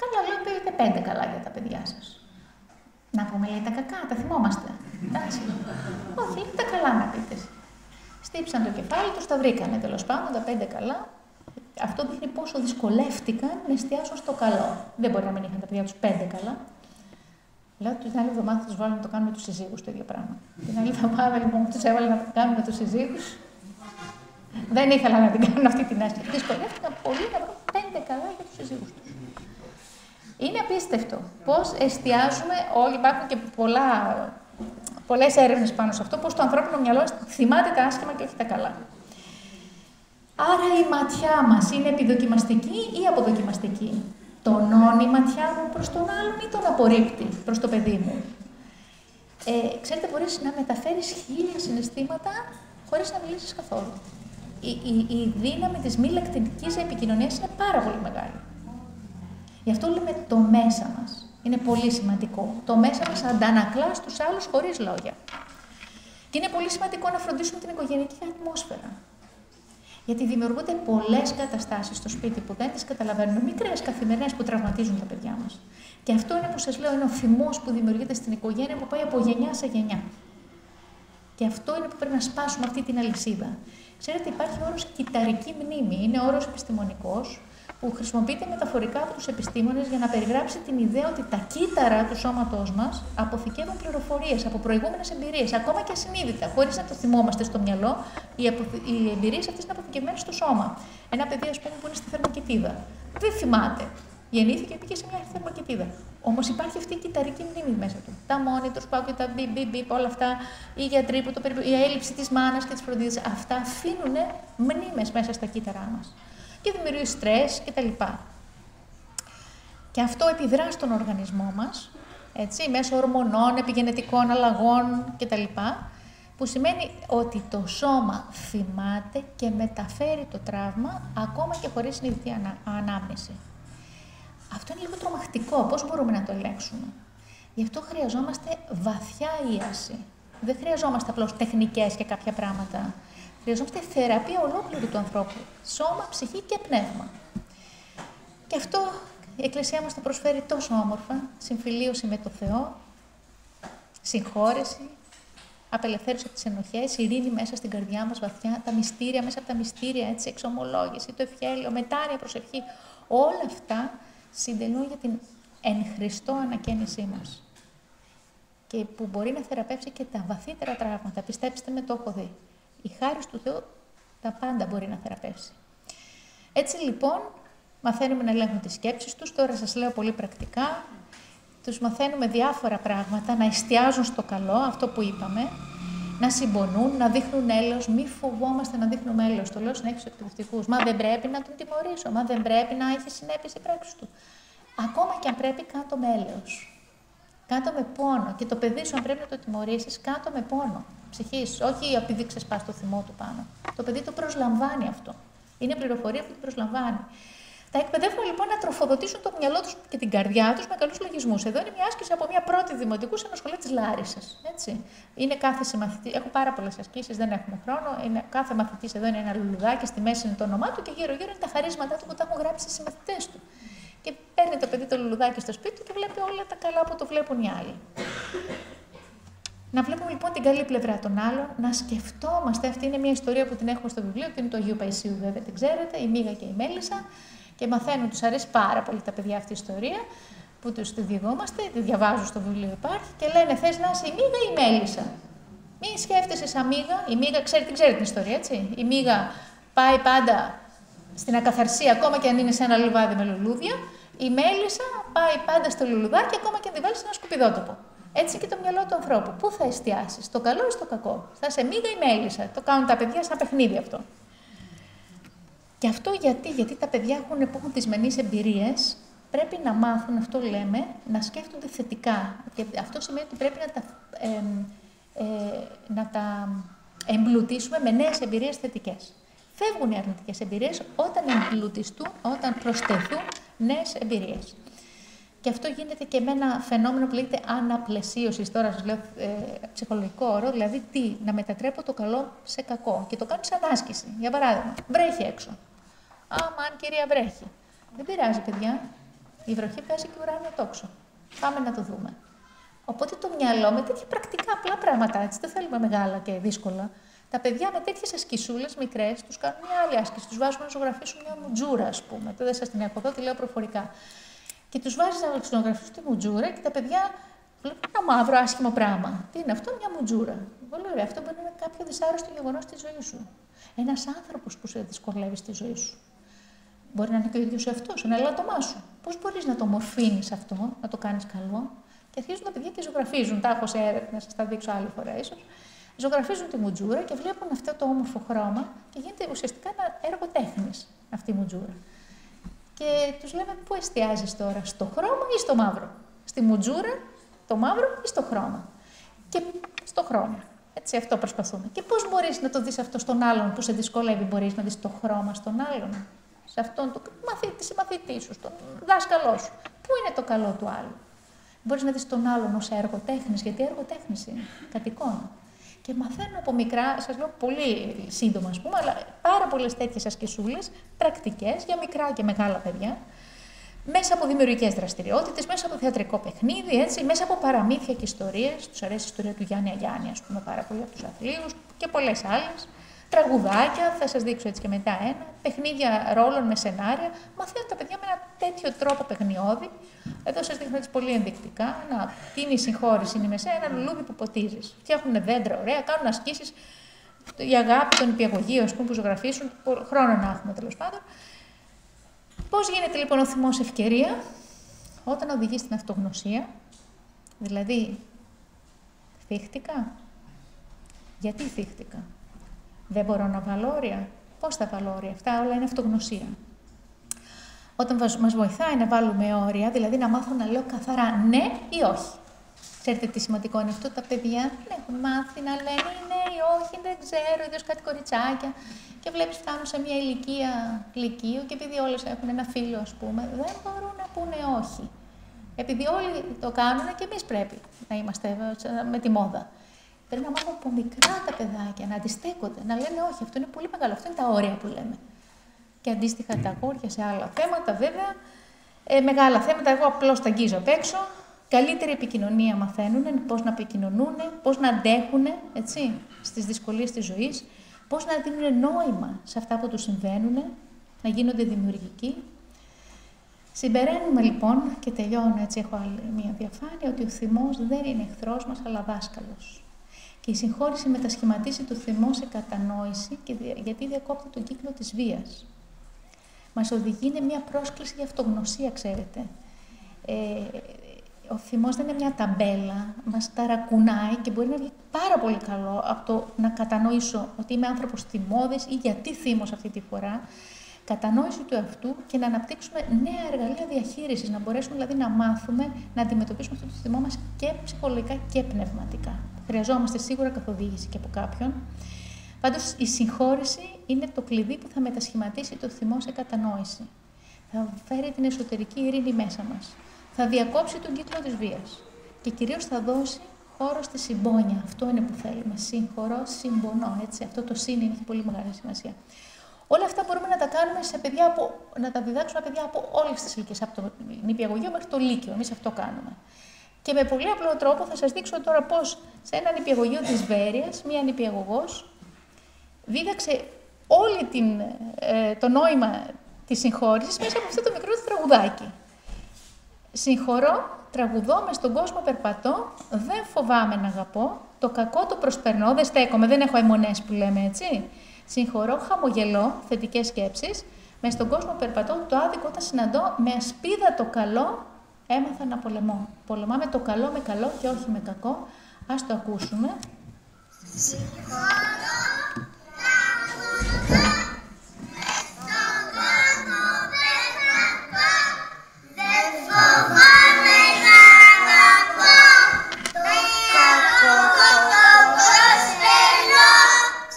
S2: Καλά, λέω, πείτε 5 καλά για τα παιδιά σας. Να πούμε, λέει, τα κακά, τα θυμόμαστε. Εντάξει. Όχι, λέει, τα καλά να πείτε. Στύψαν το κεφάλι τους, τα βρήκανε τέλος πάντων, τα 5 καλά. Αυτό δείχνει πόσο δυσκολεύτηκαν να εστιάσουν στο καλό. Δεν μπορεί να μην είχαν τα παιδιά τους 5 καλά. Λέω την άλλη εβδομάδα θα τους βάλω να το κάνουν με τους συζύγους το ίδιο πράγμα. Την άλλη εβδομάδα λοιπόν τους έβαλα να το κάνουν με τους συζύγους. Δεν ήθελα να την κάνουν αυτή την άσκηση. Δυσκολεύτηκαν πολύ να βρουν 5 καλά για τους συζύγους τους. Είναι απίστευτο πώς εστιάζουμε όλοι. Υπάρχουν και πολλές έρευνες πάνω σε αυτό, πώς το ανθρώπινο μυαλό θυμάται τα άσχημα και όχι τα καλά. Άρα η ματιά μας είναι επιδοκιμαστική ή αποδοκιμαστική? Τονώνει η ματιά μου προς τον άλλον ή τον απορρίπτει προς το παιδί μου? Ξέρετε, μπορείς να μεταφέρεις 1000 συναισθήματα χωρίς να μιλήσεις καθόλου. Η δύναμη της μη λεκτικής επικοινωνίας είναι πάρα πολύ μεγάλη. Γι' αυτό λέμε το μέσα μας. Είναι πολύ σημαντικό. Το μέσα μας αντανακλά στους άλλους χωρίς λόγια. Και είναι πολύ σημαντικό να φροντίσουμε την οικογενειακή ατμόσφαιρα. Γιατί δημιουργούνται πολλές καταστάσεις στο σπίτι που δεν τις καταλαβαίνουμε, μικρές καθημερινές που τραυματίζουν τα παιδιά μας. Και αυτό είναι που σας λέω, είναι ο θυμός που δημιουργείται στην οικογένεια που πάει από γενιά σε γενιά. Και αυτό είναι που πρέπει να σπάσουμε αυτή την αλυσίδα. Ξέρετε, υπάρχει ο όρος κυταρική μνήμη. Είναι όρος επιστημονικός που χρησιμοποιείται μεταφορικά από τους επιστήμονες για να περιγράψει την ιδέα ότι τα κύτταρα του σώματός μας αποθηκεύουν πληροφορίες από προηγούμενες εμπειρίες, ακόμα και ασυνείδητα, χωρίς να το θυμόμαστε στο μυαλό. Οι εμπειρίες αυτές είναι αποθηκευμένες στο σώμα. Ένα παιδί, ας πούμε, που είναι στη θερμοκηπίδα, δεν θυμάται. Γεννήθηκε και πήγε σε μια θερμοκηπίδα. Όμως υπάρχει αυτή η κυταρική μνήμη μέσα του. Τα monitors, πάω και τα μπιπ, όλα αυτά, οι γιατροί που η έλλειψη της μάνας και της φροντίδας, αυτά αφήνουν μνήμες μέσα στα κύτταρά μας. Και δημιουργεί στρες κτλ. Και αυτό επιδρά στον οργανισμό μας, έτσι, μέσω ορμονών, επιγενετικών αλλαγών κτλ. Που σημαίνει ότι το σώμα θυμάται και μεταφέρει το τραύμα ακόμα και χωρίς συνειδητή ανάμνηση. Αυτό είναι λίγο τρομακτικό. Πώς μπορούμε να το ελέγξουμε? Γι' αυτό χρειαζόμαστε βαθιά ίαση. Δεν χρειαζόμαστε απλώς τεχνικές και κάποια πράγματα. Χρειαζόμαστε θεραπεία ολόκληρου του ανθρώπου. Σώμα, ψυχή και πνεύμα. Και αυτό η Εκκλησία μας το προσφέρει τόσο όμορφα. Συμφιλίωση με το Θεό, συγχώρεση, απελευθέρωση από τις ενοχές, ειρήνη μέσα στην καρδιά μας βαθιά, τα μυστήρια, μέσα από τα μυστήρια, έτσι, εξομολόγηση, το ευχέλιο, μετάνοια, προσευχή. Όλα αυτά συντελούν για την εν Χριστώ ανακαίνισή μας. Και που μπορεί να θεραπεύσει και τα βαθύτερα τραύματα. Πιστέψτε με, το έχω δει. Η χάρη του Θεού τα πάντα μπορεί να θεραπεύσει. Έτσι λοιπόν, μαθαίνουμε να ελέγχουν τις σκέψεις τους. Τώρα σας λέω πολύ πρακτικά. Τους μαθαίνουμε διάφορα πράγματα, να εστιάζουν στο καλό, αυτό που είπαμε, να συμπονούν, να δείχνουν έλεος. Μη φοβόμαστε να δείχνουμε έλεος. Το λέω συνέχεια στους εκπαιδευτικούς. Μα δεν πρέπει να τον τιμωρήσω, μα δεν πρέπει να έχει συνέπειες η πράξη του. Ακόμα και αν πρέπει, κάτω με έλεος. Κάτω με πόνο. Και το παιδί σου, αν πρέπει να το τιμωρήσεις, κάτω με πόνο ψυχής. Όχι επειδή ξεσπάς το θυμό του πάνω. Το παιδί το προσλαμβάνει αυτό. Είναι πληροφορία που το προσλαμβάνει. Τα εκπαιδεύουμε λοιπόν να τροφοδοτήσουν το μυαλό τους και την καρδιά τους με καλούς λογισμούς. Εδώ είναι μια άσκηση από μια πρώτη δημοτικού σε ένα σχολείο της Λάρισσας. Έτσι. Είναι κάθε συμμαθητή. Έχω πάρα πολλές ασκήσεις, δεν έχουμε χρόνο. Είναι, κάθε μαθητής εδώ είναι ένα λουλουδάκι, στη μέση είναι το όνομά του και γύρω-γύρω είναι τα χαρίσματά του που τα έχουν γράψει οι συμμαθητές του. Και παίρνει το παιδί το λουλουδάκι στο σπίτι του και βλέπει όλα τα καλά που το βλέπουν οι άλλοι. Να βλέπουμε λοιπόν την καλή πλευρά των άλλων, να σκεφτόμαστε. Αυτή είναι μια ιστορία που την έχουμε στο βιβλίο, που είναι του Αγίου Παϊσίου, βέβαια την ξέρετε, η Μίγα και η Μέλισσα. Και μαθαίνουν, τους αρέσει πάρα πολύ τα παιδιά αυτή η ιστορία, που τους τη διηγούμαστε, τη διαβάζουν στο βιβλίο, υπάρχει, και λένε: θες να είσαι η Μίγα ή η Μέλισσα? Μην σκέφτεσαι σαν Μίγα. Η Μίγα, ξέρετε την ιστορία, έτσι. Η Μίγα πάει πάντα στην ακαθαρσία, ακόμα και αν είναι σε ένα λιβάδι με λουλούδια. Η Μέλισσα πάει πάντα στο λουλουδάκι, ακόμα και αν τη βάλει σε ένα σκουπιδότοπο. Έτσι και το μυαλό του ανθρώπου. Πού θα εστιάσει, στο καλό ή στο κακό? Θα είσαι Μίγα ή Μέλισσα? Το κάνουν τα παιδιά σαν παιχνίδι αυτό. Και αυτό γιατί τα παιδιά που έχουν δυσμενείς εμπειρίες πρέπει να μάθουν, αυτό λέμε, να σκέφτονται θετικά. Και αυτό σημαίνει ότι πρέπει να τα εμπλουτίσουμε με νέες εμπειρίες θετικές. Φεύγουν οι αρνητικές εμπειρίες όταν εμπλουτιστούν, όταν προσθεθούν νέες εμπειρίες. Και αυτό γίνεται και με ένα φαινόμενο που λέγεται αναπλαισίωση. Τώρα σας λέω ψυχολογικό όρο, δηλαδή τι, να μετατρέπω το καλό σε κακό. Και το κάνω σαν άσκηση. Για παράδειγμα, βρέχει έξω. Αμάν, κυρία, βρέχει. Δεν πειράζει, παιδιά. Η βροχή βγάζει και ουράνιο τόξο. Πάμε να το δούμε. Οπότε το μυαλό με τέτοια πρακτικά απλά πράγματα, έτσι, δεν θέλουμε μεγάλα και δύσκολα, Τα παιδιά με τέτοιες ασκησούλες μικρές τους κάνουν μια άλλη άσκηση. Τους βάζουν να ζωγραφίσουν μια μουτζούρα, ας πούμε. Δεν σας την έχω εδώ, τη λέω προφορικά. Και τους βάζεις να ζωγραφίσουν τη μουτζούρα και τα παιδιά βλέπουν ένα μαύρο άσχημο πράγμα. Τι είναι αυτό, μια μουτζούρα. Πολύ ωραία. Αυτό μπορεί να είναι κάποιο δυσάρεστο γεγονός στη ζωή σου. Ένας άνθρωπος που σε δυσκολεύει στη ζωή σου. Μπορεί να είναι και ο ίδιος εαυτός, ένα ελάττωμά σου. Πώς μπορείς να το μορφύνεις αυτό, να το κάνεις καλό. Και αρχίζουν τα παιδιά και ζωγραφίζουν. Τα έχω σε έρευνα, να σας τα δείξω άλλη φορά ίσως. Ζωγραφίζουν τη μουτζούρα και βλέπουν αυτό το όμορφο χρώμα και γίνεται ουσιαστικά ένα έργο τέχνης αυτή η μουτζούρα. Και τους λέμε πού εστιάζεις τώρα, στο χρώμα ή στο μαύρο. Στη μουτζούρα, το μαύρο ή στο χρώμα. Και στο χρώμα. Έτσι, αυτό προσπαθούμε. Και πώς μπορείς να το δεις αυτό στον άλλον που σε δυσκολεύει, μπορείς να δεις το χρώμα στον άλλον. Σε αυτόν τον μαθητή σου, στον δάσκαλό σου. Πού είναι το καλό του άλλου. Μπορείς να δεις τον άλλον ως έργο τέχνης, γιατί έργο τέχνης είναι, κατ' εικόνα. Και μαθαίνω από μικρά, σας λέω πολύ σύντομα, ας πούμε, αλλά πάρα πολλές τέτοιες ασκησούλες, πρακτικές για μικρά και μεγάλα παιδιά, μέσα από δημιουργικές δραστηριότητες, μέσα από θεατρικό παιχνίδι, έτσι, μέσα από παραμύθια και ιστορίες. Τους αρέσει η ιστορία του Γιάννη Αγιάννη, ας πούμε, πάρα πολύ από τους αθλίους και πολλές άλλες. Τραγουδάκια, θα σας δείξω έτσι και μετά ένα. Παιχνίδια ρόλων με σενάρια. Μαθαίνουν τα παιδιά με ένα τέτοιο τρόπο παιχνιώδη. Εδώ σας δείχνω έτσι πολύ ενδεικτικά. Τι είναι η συγχώρηση, είναι μέσα ένα λουλούδι που ποτίζεις. Φτιάχνουν δέντρα ωραία, κάνουν ασκήσεις. Η αγάπη, τον νηπιαγωγείο, ας πούμε, που ζωγραφίσουν. Χρόνο να έχουμε τέλος πάντων. Πώς γίνεται λοιπόν ο θυμός ευκαιρία, όταν οδηγεί στην αυτογνωσία, δηλαδή θύχτηκα. Γιατί θύχτηκα. Δεν μπορώ να βάλω όρια. Πώς θα βάλω όρια. Αυτά όλα είναι αυτογνωσία. Όταν μας βοηθάει να βάλουμε όρια, δηλαδή να μάθω να λέω καθαρά ναι ή όχι. Ξέρετε τι σημαντικό είναι αυτό, τα παιδιά δεν έχουν μάθει να λένε ναι ή όχι, δεν ξέρω, ιδίως κάτι κοριτσάκια. Και βλέπεις φτάνουν σε μια ηλικία λυκείου και επειδή όλες έχουν ένα φίλο, ας πούμε, δεν μπορούν να πούνε όχι. Επειδή όλοι το κάνουν και εμείς πρέπει να είμαστε με τη μόδα. Πρέπει να μάθουμε από μικρά τα παιδάκια να αντιστέκονται, να λένε όχι, αυτό είναι πολύ μεγάλο, αυτό είναι τα όρια που λέμε. Και αντίστοιχα τα αγόρια σε άλλα θέματα, βέβαια. Μεγάλα θέματα, εγώ απλώς τα αγγίζω απ' έξω. Καλύτερη επικοινωνία μαθαίνουν, πώς να επικοινωνούν, πώς να αντέχουν έτσι, στις δυσκολίες της ζωής, πώς να δίνουν νόημα σε αυτά που τους συμβαίνουν, να γίνονται δημιουργικοί. Συμπεραίνουμε λοιπόν, και τελειώνω έτσι, έχω άλλη μία διαφάνεια, ότι ο θυμός δεν είναι εχθρός μας, αλλά δάσκαλος. Και η συγχώρηση μετασχηματίζει το θυμό σε κατανόηση, γιατί διακόπτει τον κύκλο της βίας. Μας οδηγεί, είναι μια πρόσκληση για αυτογνωσία, ξέρετε. Ο θυμός δεν είναι μια ταμπέλα, μας ταρακουνάει και μπορεί να βγει πάρα πολύ καλό από το να κατανοήσω ότι είμαι άνθρωπος θυμώδης ή γιατί θύμος αυτή τη φορά, κατανόηση του εαυτού και να αναπτύξουμε νέα εργαλεία διαχείρισης, να μπορέσουμε δηλαδή να μάθουμε να αντιμετωπίσουμε αυτό το θυμό μας και ψυχολογικά και πνευματικά. Χρειαζόμαστε σίγουρα καθοδήγηση και από κάποιον. Πάντως η συγχώρηση είναι το κλειδί που θα μετασχηματίσει το θυμό σε κατανόηση. Θα φέρει την εσωτερική ειρήνη μέσα μας. Θα διακόψει τον κύκλο της βίας και κυρίως θα δώσει χώρο στη συμπόνια. Αυτό είναι που θέλουμε. Σύγχωρο, συμπονώ. Έτσι. Αυτό το σύν έχει πολύ μεγάλη σημασία. Όλα αυτά μπορούμε να τα κάνουμε σε παιδιά να τα διδάξουμε παιδιά από όλες τις ηλικίες, από το νηπιαγωγείο μέχρι το λύκειο. Εμείς αυτό κάνουμε. Και με πολύ απλό τρόπο θα σας δείξω τώρα πώς σε ένα νηπιαγωγείο της Βέρειας, μία νηπιαγωγός δίδαξε όλη το νόημα της συγχώρησης μέσα από αυτό το μικρό τραγουδάκι. Συγχωρώ, τραγουδώ, μες στον κόσμο περπατώ, δεν φοβάμαι να αγαπώ, το κακό το προσπερνώ, δεν στέκομαι, δεν έχω αιμονές που λέμε έτσι. Συγχωρώ, χαμογελώ, θετικές σκέψεις, μες στον κόσμο περπατώ, το άδικο όταν συναντώ, με ασπίδα το καλό, έμαθα να πολεμώ. Πολεμάμε το καλό με καλό και όχι με κακό. Ας το ακούσουμε.
S4: Συγχωρώ, τραγουδώ, μες στον κόσμο περπατώ, δεν φοβάμαι να αγαπώ, το κακό το προσπερνώ.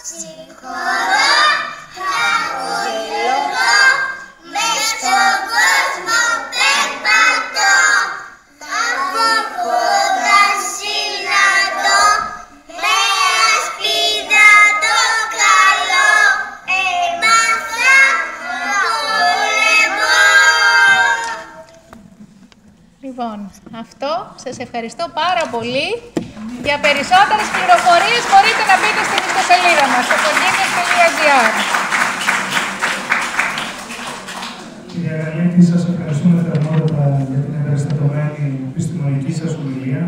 S4: Συγχωρώ, χαμογελώ, μες στον κόσμο περπατώ, άδικο όταν συναντώ, με ασπίδα
S2: Αυτό. Σας ευχαριστώ πάρα πολύ. Για περισσότερες πληροφορίες μπορείτε να μπείτε στην ιστοσελίδα μας, στο forgiveness.gr.
S1: Κυρία Γαλήτη, σας ευχαριστούμε θερμότατα για την εμπεριστατωμένη επιστημονική σας ομιλία.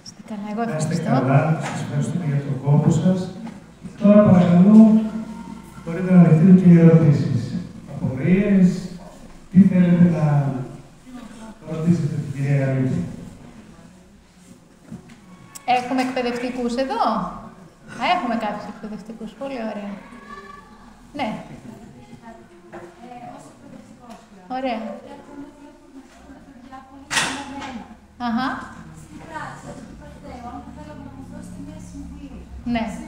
S2: Είστε καλά, εγώ
S1: Είστε
S2: ευχαριστώ.
S1: καλά, σας ευχαριστούμε για τον κόπο σας. Τώρα παρακαλώ, μπορείτε να δεχτείτε και ερωτήσεις. Απορίες, τι θέλετε να ρωτήσετε την κυρία Γαλήτη.
S2: Έχουμε εκπαιδευτικούς εδώ. Έχουμε κάποιους εκπαιδευτικούς. Πολύ ωραία. Ναι. Ωραία. Αχα. Ναι.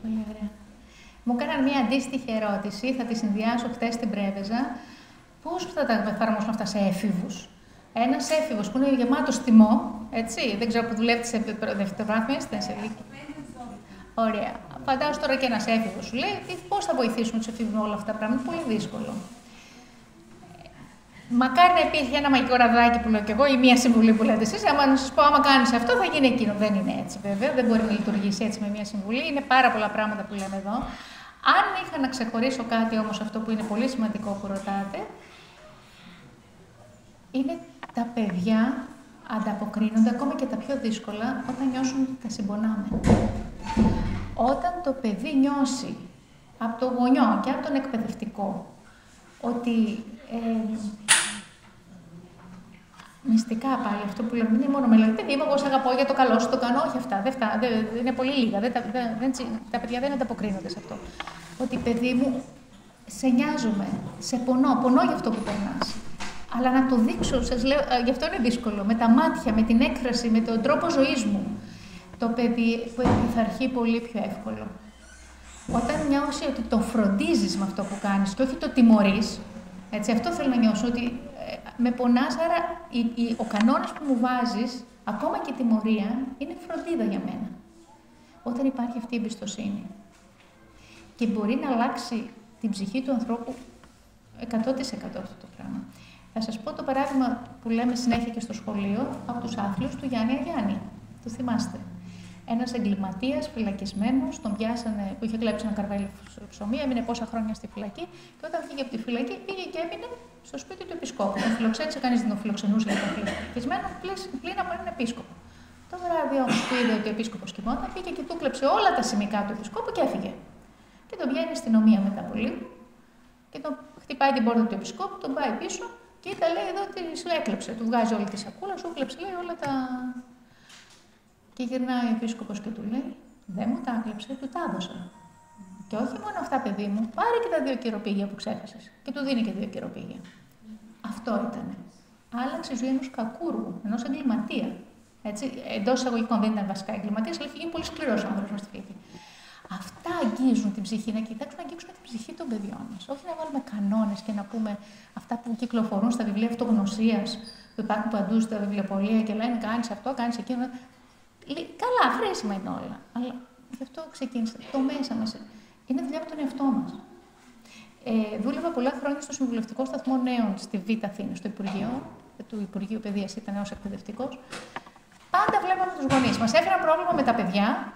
S2: Πολύ ωραία. Μου έκαναν μία αντίστοιχη ερώτηση, θα τη συνδυάσω χτες στην Πρέβεζα. Πώς θα τα εφαρμόσουμε αυτά σε έφηβους? Ένας έφηβος που είναι γεμάτος θυμό, έτσι, δεν ξέρω που δουλεύει σε δευτεροβάθμια, είστε σε ηλικία. Ωραία. Φαντάζομαι τώρα και ένας έφηβος σου λέει πώς θα βοηθήσουμε τους έφηβους με όλα αυτά τα πράγματα. Είναι πολύ δύσκολο. Μακάρι να υπήρχε ένα μαγικό ραδάκι που λέω κι εγώ ή μία συμβουλή που λέτε εσείς. Άμα να σας πω, άμα κάνεις αυτό, θα γίνει εκείνο. Δεν είναι έτσι, βέβαια. Δεν μπορεί να λειτουργήσει έτσι με μία συμβουλή. Είναι πάρα πολλά πράγματα που λέμε εδώ. Αν είχα να ξεχωρίσω κάτι όμως, αυτό που είναι πολύ σημαντικό που ρωτάτε, είναι τα παιδιά ανταποκρίνονται ακόμα και τα πιο δύσκολα όταν νιώσουν ότι τα συμπονάμε. Όταν το παιδί νιώσει από το γονιό και από τον εκπαιδευτικό ότι μυστικά πάλι αυτό που λέμε, δεν είναι μόνο με δηλαδή, παιδί μου, εγώ σε αγαπώ για το καλό σου, το κάνω, όχι αυτά, δεν είναι πολύ λίγα, τα παιδιά δεν ανταποκρίνονται σε αυτό. Ότι παιδί μου, σε νοιάζομαι, σε πονώ για αυτό που περνάς. Αλλά να το δείξω, σας λέω, γι' αυτό είναι δύσκολο, με τα μάτια, με την έκφραση, με τον τρόπο ζωής μου. Το παιδί που πειθαρχεί πολύ πιο εύκολο. Όταν νιώσει ότι το φροντίζεις με αυτό που κάνεις και όχι το τιμωρείς, έτσι, αυτό θέλω να νιώσω, ότι με πονάς, άρα ο κανόνας που μου βάζεις, ακόμα και η τιμωρία, είναι φροντίδα για μένα. Όταν υπάρχει αυτή η εμπιστοσύνη. Και μπορεί να αλλάξει την ψυχή του ανθρώπου 100% αυτό το πράγμα. Θα σας πω το παράδειγμα που λέμε συνέχεια και στο σχολείο από τους άθλιους του Γιάννη Αγιάννη. Το θυμάστε. Ένας εγκληματίας φυλακισμένος, τον πιάσανε, που είχε κλέψει ένα καρβέλι ψωμί, έμεινε πόσα χρόνια στη φυλακή και όταν βγήκε από τη φυλακή πήγε και έμεινε στο σπίτι του επισκόπου. Τον φιλοξένησε, κανείς δεν τον φιλοξενούσε για τον φυλακισμένο, πλην από έναν επίσκοπο. Το βράδυ όμως που είδε ότι ο επίσκοπος κοιμόταν, πήγε και του κλέψε όλα τα σημικά του επισκόπου και έφυγε. Και τον βγαίνει η αστυνομία μετά από λίγο και τον χτυπάει την πόρτα του επισκόπου, τον πάει πίσω και ήταν λέει εδώ ότι σου έκλεψε. Του βγάζει όλη τη σακούλα, σου έκλεψε λέει όλα τα. Και γυρνάει ο επίσκοπος και του λέει: δεν μου τα έκλεψε, του τα έδωσα. Και όχι μόνο αυτά, παιδί μου, πάρε και τα 2 κυροπήγια που ξέχασες. Και του δίνει και 2 κυροπήγια. Αυτό ήταν. Άλλαξε η ζωή ενός κακούργου, ενός εγκληματία. Εντός εισαγωγικών δεν ήταν βασικά εγκληματίας, αλλά είχε γίνει πολύ σκληρός άνθρωπος μες στη φυλακή. Αυτά αγγίζουν την ψυχή, να κοιτάξουμε να αγγίξουμε την ψυχή των παιδιών μας. Όχι να βάλουμε κανόνες και να πούμε αυτά που κυκλοφορούν στα βιβλία αυτογνωσίας, που υπάρχουν παντού στα βιβλιοπωλεία και λένε κάνεις αυτό, κάνεις εκείνο. Καλά, χρήσιμα είναι όλα. Αλλά γι' αυτό ξεκίνησα. Το μέσα μας είναι δουλειά από τον εαυτό μας. Δούλευα πολλά χρόνια στο Συμβουλευτικό Σταθμό Νέων στη Β' Αθήνα, στο Υπουργείο. Του Υπουργείου Παιδείας ήταν ως εκπαιδευτικός. Πάντα βλέπαμε τους γονείς. Μας έφεραν πρόβλημα με τα παιδιά.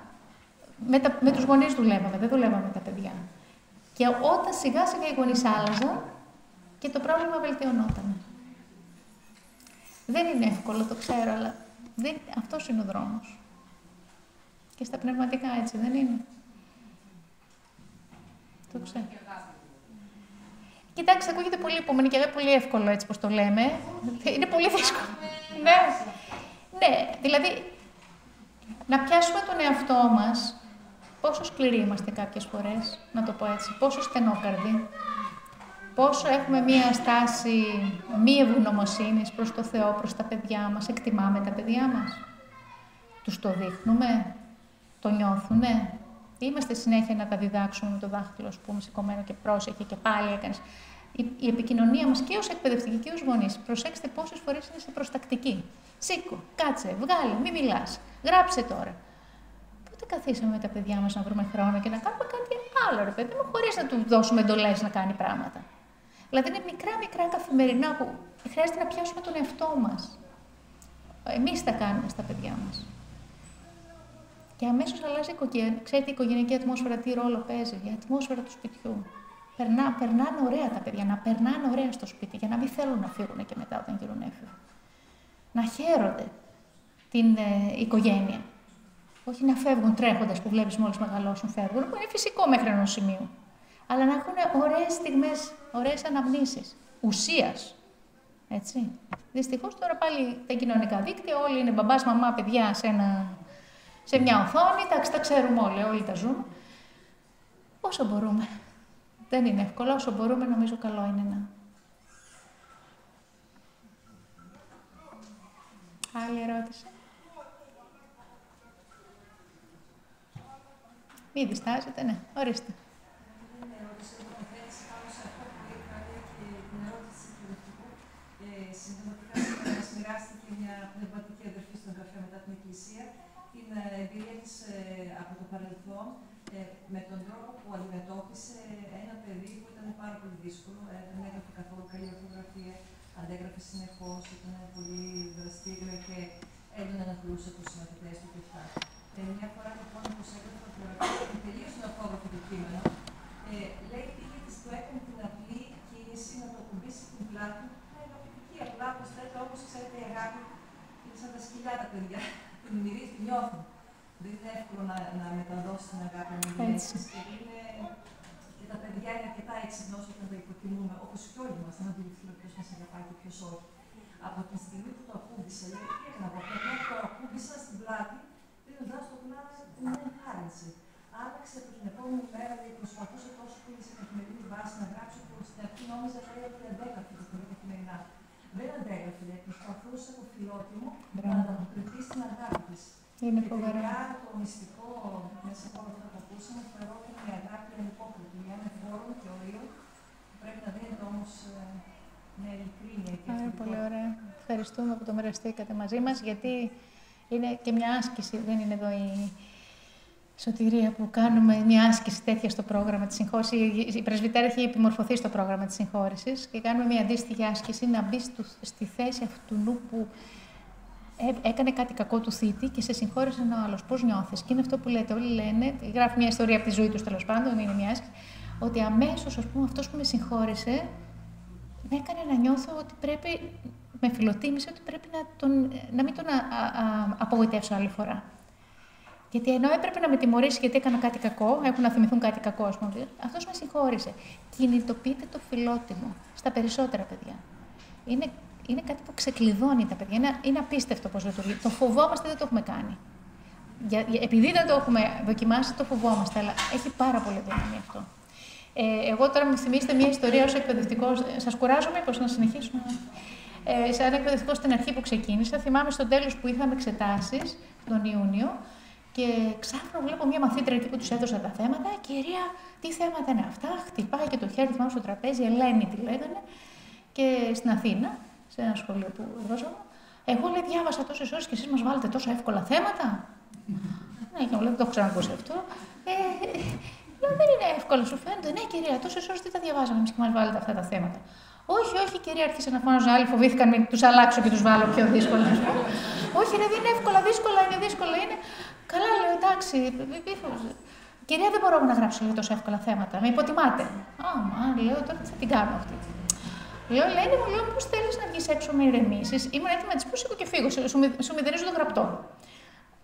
S2: Με τους γονείς δουλεύαμε, δεν δουλεύαμε με τα παιδιά. Και όταν σιγά σιγά οι γονείς άλλαζαν και το πρόβλημα βελτιωνόταν. Δεν είναι εύκολο, το ξέρω, αλλά αυτός είναι ο δρόμος. Και στα πνευματικά έτσι δεν είναι. Το ξέρω. Κοιτάξτε, ακούγεται πολύ υπομονή και πολύ εύκολο έτσι πως το λέμε. Είναι πολύ δύσκολο. Ναι, δηλαδή να πιάσουμε τον εαυτό μας, πόσο σκληροί είμαστε κάποιες φορές, να το πω έτσι, πόσο στενόκαρδοι, πόσο έχουμε μία στάση μη ευγνωμοσύνης προς το Θεό, προς τα παιδιά μας, εκτιμάμε τα παιδιά μας, τους το δείχνουμε, το νιώθουνε, είμαστε συνέχεια να τα διδάξουμε με το δάχτυλο, ας πούμε, σηκωμένο και πρόσεχε και πάλι έκανες. η επικοινωνία μας και ως εκπαιδευτική και ως γονείς, προσέξτε πόσες φορές είναι σε προστακτική. Σήκω, κάτσε, βγάλε, μη μιλάς, γράψε τώρα. Πότε καθίσαμε με τα παιδιά μας να βρούμε χρόνο και να κάνουμε κάτι άλλο, ρε παιδί μου, χωρίς να του δώσουμε εντολές να κάνει πράγματα. Δηλαδή είναι μικρά καθημερινά που χρειάζεται να πιάσουμε τον εαυτό μας. Εμείς τα κάνουμε στα παιδιά μας. Και αμέσως αλλάζει ξέρετε, η οικογενειακή ατμόσφαιρα τι ρόλο παίζει, η ατμόσφαιρα του σπιτιού. Περνάνε ωραία τα παιδιά, να περνάνε ωραία στο σπίτι, για να μην θέλουν να φύγουν και μετά όταν γίνουν έφηβοι. Να χαίρονται την οικογένεια. Όχι να φεύγουν τρέχοντας που βλέπεις μόλις μεγαλώσουν, φεύγουν, που είναι φυσικό μέχρι ενός σημείου. Αλλά να έχουν ωραίες στιγμές, ωραίες αναμνήσεις, ουσίας. Έτσι. Δυστυχώς τώρα πάλι τα κοινωνικά δίκτυα, όλοι είναι μπαμπάς, μαμά, παιδιά σε μια οθόνη, εντάξει, τα ξέρουμε όλοι τα ζούμε. Όσο μπορούμε. Δεν είναι εύκολο, όσο μπορούμε νομίζω καλό είναι να... Άλλη ερώτηση. Μη διστάζετε, ναι, ορίστε.
S5: Συνταγματικά μας μοιράστηκε μια πνευματική αδερφή στον καφέ μετά την Εκκλησία την εμπειρία της από το παρελθόν με τον τρόπο που αντιμετώπισε ένα παιδί που ήταν πάρα πολύ δύσκολο, δεν έγραφε καθόλου καλή ορθογραφία, αντέγραφε συνεχώς, ήταν πολύ δραστήριο και έντονα ανακολούσε τους συμμαθητές του και αυτά. Μια φορά λοιπόν πως έγραφε ορθογραφία και τελείωσε να απόγραφε το κείμενο, λέει πήγε της του έκανε την απλή κίνηση να το κουμπίσει την πλάτη. Απλά προσθέτω, όπως ξέρετε, η αγάπη είναι σαν τα σκυλιά τα παιδιά. Την μυρίζει, την νιώθουν. Δεν είναι εύκολο να μεταδώσει την αγάπη με μυρίζεις. Και τα παιδιά είναι αρκετά έξυπνα όταν τα υποτιμούμε, όπως και όλοι μας, να αντιληφθούμε ποιος μας αγαπάει και ποιος όχι. Από τη στιγμή που το ακούμπησε, λέει, τι έκανα από αυτό, το ακούμπησα στην πλάτη, δίνοντας το πλάτη την ενθάρρυνση. Άλλαξε από την επόμενη μέρα, λέει, προσπαθούσε τόσο πολύ σε καθημερινή βάση να γράψει που στην αρχή νόμιζα ότι αντέκαθε το πολύ καθημερινά. Δεν αντέγραφε, λέει, προσπαθούσε το φιλότιμο να ανταποκριθεί στην αγάπη της.
S2: Είναι φοβερό.
S5: Το μυστικό μέσα από όλα αυτά που ακούσαμε, θεωρώ ότι είναι η αγάπη ανυπόκριτη, μια με φόρων και ορίων, που πρέπει να δίνεται όμως με ειλικρίνεια και ευθυντικότητα.
S2: Πολύ ωραία. Ευχαριστούμε που το μοιραστήκατε μαζί μας, γιατί είναι και μια άσκηση, δεν είναι εδώ η Σωτηρία που κάνουμε μια άσκηση τέτοια στο πρόγραμμα της συγχώρησης. Η πρεσβυτέρα έχει επιμορφωθεί στο πρόγραμμα της συγχώρησης και κάνουμε μια αντίστοιχη άσκηση να μπει στη θέση αυτού νου που έκανε κάτι κακό του θήτη και σε συγχώρησε ένα άλλος. Πώς νιώθεις? Και είναι αυτό που λέτε. Όλοι λένε, γράφει μια ιστορία από τη ζωή του τέλος πάντων, είναι μια άσκηση, ότι αμέσως αυτός που με συγχώρησε με έκανε να νιώθω ότι πρέπει, με φιλοτίμησε ότι πρέπει να μην τον απογοητεύσω άλλη φορά. Γιατί ενώ έπρεπε να με τιμωρήσει γιατί έκανα κάτι κακό, έχουν να θυμηθούν κάτι κακό, ας πούμε, αυτός με συγχώρησε. Κινητοποιείται το φιλότιμο στα περισσότερα παιδιά. Είναι κάτι που ξεκλειδώνει τα παιδιά. Είναι απίστευτο πώς λειτουργεί. Το φοβόμαστε, δεν το έχουμε κάνει. Επειδή δεν το έχουμε δοκιμάσει, το φοβόμαστε, αλλά έχει πάρα πολύ δύναμη αυτό. Εγώ τώρα μου θυμίσετε μια ιστορία ως εκπαιδευτικός. Σας κουράζω, μήπως να συνεχίσουμε? Σαν εκπαιδευτικό στην αρχή που ξεκίνησα, θυμάμαι στο τέλος που είχαμε εξετάσεις τον Ιούνιο. Και ξάφνου βλέπω μια μαθήτρια εκεί που τους έδωσα τα θέματα. Κυρία, τι θέματα είναι αυτά? Χτυπάει και το χέρι θυμάμαι στο τραπέζι, Ελένη τη λέγανε. Και στην Αθήνα, σε ένα σχολείο που εργαζόμουν. Εγώ λέει, διάβασα τόσες ώρες και εσείς μας βάλετε τόσο εύκολα θέματα. Ναι, και μου λέει, δεν το έχω ξανακούσει αυτό. Λέω, δεν είναι εύκολο, σου φαίνεται? Ναι, κυρία, τόσες ώρες τι τα διαβάζαμε εμείς και μας βάλετε αυτά τα θέματα. Όχι, όχι, κυρία, άρχισε να φωνάζουν άλλοι, φοβήθηκαν μην τους αλλάξω και τους βάλω πιο δύσκολα. Όχι, ρε, δεν είναι εύκολα, δύσκολα είναι. Καλά, λέω, εντάξει. Κυρία, δεν μπορώ να γράψω τόσο εύκολα θέματα. Με υποτιμάτε. Λέω, τώρα τι θα την κάνω αυτή. Λέω, Ελένη μου, λέω, πώς θέλεις να βγεις έξω με ηρεμήσεις? Ήμουν έτοιμη να της πω, σήκω και φύγω. Σου μηδενίζω το γραπτό.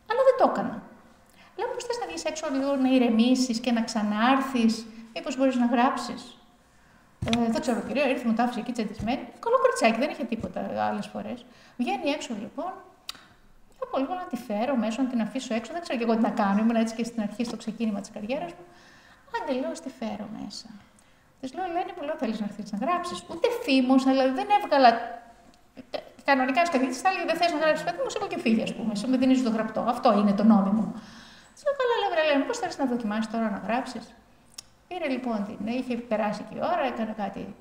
S2: Αλλά δεν το έκανα. Λέω, πώς θες να βγεις έξω λίγο να ηρεμήσεις και να ξανάρθεις? Μήπως μπορείς να γράψεις? Δεν ξέρω, κυρία, ήρθε μου τα άφησε εκεί τσεντισμένη. Καλό κοριτσάκι, δεν είχε τίποτα άλλες φορές. Βγαίνει έξω λοιπόν. Από λίγο να τη φέρω μέσω, να την αφήσω έξω. Δεν ξέρω και εγώ τι να κάνω. Ήμουν έτσι και στην αρχή, στο ξεκίνημα της καριέρας μου. Άντε, λέω, τη φέρω μέσα. Της λέω, Ελένη, μου λέω, θέλεις να έρθεις να γράψεις? Ούτε φήμος, αλλά δεν έβγαλα. Κανονικά, στο καθηγητή τη άλλη, δεν θες να γράψεις, παιδί μου, σήκω και φύγει, ας πούμε. Σου με δίνεις το γραπτό. Αυτό είναι το νόμιμο. Της λέω, καλά, λέω, Ελένη, πώς θέλεις να δοκιμάσεις τώρα να γράψεις? Πήρε λοιπόν την. Είχε περάσει και η ώρα, έκανε κάτι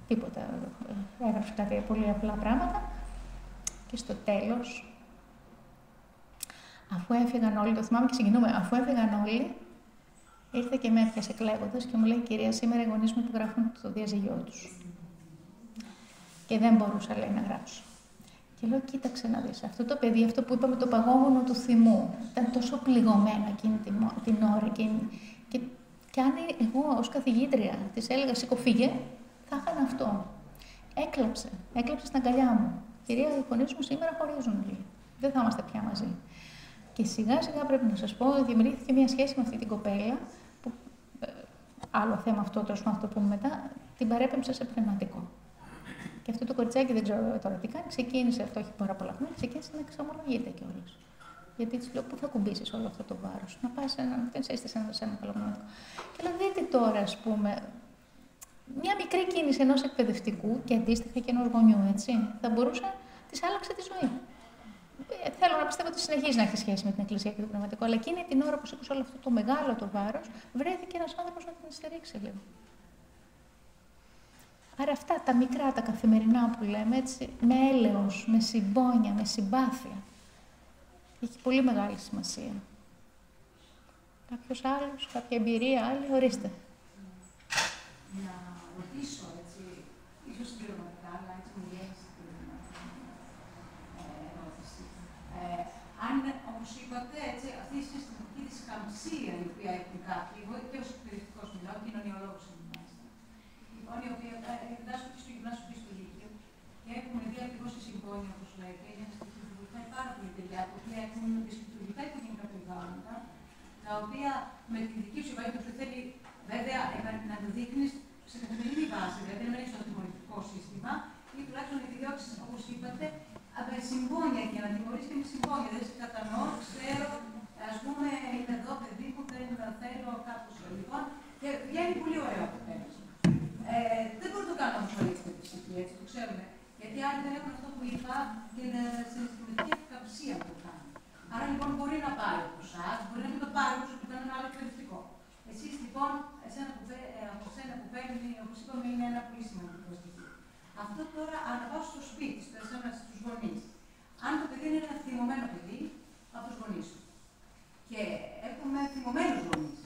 S2: τίποτα. Έγραψε κάτι πολύ απλά πράγματα. Και στο τέλος, αφού έφυγαν όλοι, το θυμάμαι και συγκινούμε, αφού έφυγαν όλοι, ήρθε και με έπιασε κλαίγοντας και μου λέει: «Κυρία, σήμερα οι γονείς μου υπογράφουν το διαζυγιό τους». Και δεν μπορούσα, λέει, να γράψω. Και λέω: «Κοίταξε να δεις, αυτό το παιδί, αυτό που είπαμε, το παγόβουνο του θυμού, ήταν τόσο πληγωμένο εκείνη την ώρα. Και αν εγώ ως καθηγήτρια της έλεγα: «Σηκωφύγε», θα είχαν αυτό». Έκλαψε στην αγκαλιά μου. «Κυρία, οι γονείς μου σήμερα χωρίζουν, λέει. Δεν θα είμαστε πια μαζί». Και σιγά σιγά πρέπει να σας πω, δημιουργήθηκε μια σχέση με αυτή την κοπέλα, που, άλλο θέμα αυτό, τόσο να το πούμε μετά, την παρέπεμψα σε πνευματικό. Και αυτό το κοριτσάκι, δεν ξέρω τώρα τι κάνει, ξεκίνησε, αυτό έχει πάρα πολλά χρόνια, ξεκίνησε να εξομολογείται κιόλας. Γιατί της λέω: «Πού θα κουμπίσεις όλο αυτό το βάρος, να πας δεν είστε σε ένα καλό πνευματικό». Και λέω: «Δείτε τώρα, ας πούμε, μια μικρή κίνηση ενός εκπαιδευτικού και αντίστοιχα και ενός γονιού, έτσι, θα μπορούσε να της άλλαξε τη ζωή». Θέλω να πιστεύω ότι συνεχίζει να έχει σχέση με την Εκκλησία και το πνευματικό, αλλά εκείνη την ώρα που σήκωσε όλο αυτό το μεγάλο το βάρος, βρέθηκε ένας άνθρωπος να την στηρίξει λίγο. Άρα αυτά τα μικρά, τα καθημερινά που λέμε, έτσι, με έλεος, με συμπόνια, με συμπάθεια, έχει πολύ μεγάλη σημασία. Κάποιος άλλος, κάποια εμπειρία άλλη, ορίστε.
S5: Να ρωτήσω, έτσι, ίσως συμπληρωματικά, αλλά έτσι μου βγαίνει στην ερώτηση. Αν, όπως είπατε, έτσι, αυτή η συστηματική δισκαμψία η οποία έχουν κάποιοι, εγώ και ως εκπαιδευτικός μιλάω, κοινωνιολόγος μάλιστα, λοιπόν, οι οποίοι διδάσκουν και στο γυμνάσιο και στο λύκειο και έχουμε δει ακριβώς τη συμπόνια, όπως λέτε, για να βοηθάει πάρα πολύ παιδιά, τα οποία έχουν δυσλειτουργικά οικογενειακά περιβάλλοντα, τα οποία με τη δική σου συμπάθεια θέλει βέβαια να το δείχνει σε καθημερινή βάση, δηλαδή να μην έχει το τιμωρητικό σύστημα ή τουλάχιστον να επιδιώξει, όπως είπατε, με συμπόνια και να τιμωρήσει και με συμπόνια. Δηλαδή, σε κατανοώ, ξέρω, ας πούμε, είναι εδώ παιδί που δεν θέλω κάπως. Λοιπόν, και βγαίνει πολύ ωραίο αποτέλεσμα. Δεν μπορεί να το κάνω όμως όλοι έτσι, το ξέρουμε. Γιατί άλλοι δεν έχουν αυτό που είπα, την συναισθηματική ευκαμψία που κάνουν. Άρα λοιπόν μπορεί να πάρει από εσάς, μπορεί να μην το πάρει όπως που κάνει ένα άλλο εκπαιδευτικό. Εσείς λοιπόν, από σένα που παίρνει, όπως είπαμε, είναι ένα πολύ σημαντικό στοιχείο. Αυτό τώρα αναβάζω στο σπίτι, στους γονείς. Αν το παιδί είναι ένα θυμωμένο παιδί, από τους γονείς του. Και έχουμε θυμωμένους γονείς.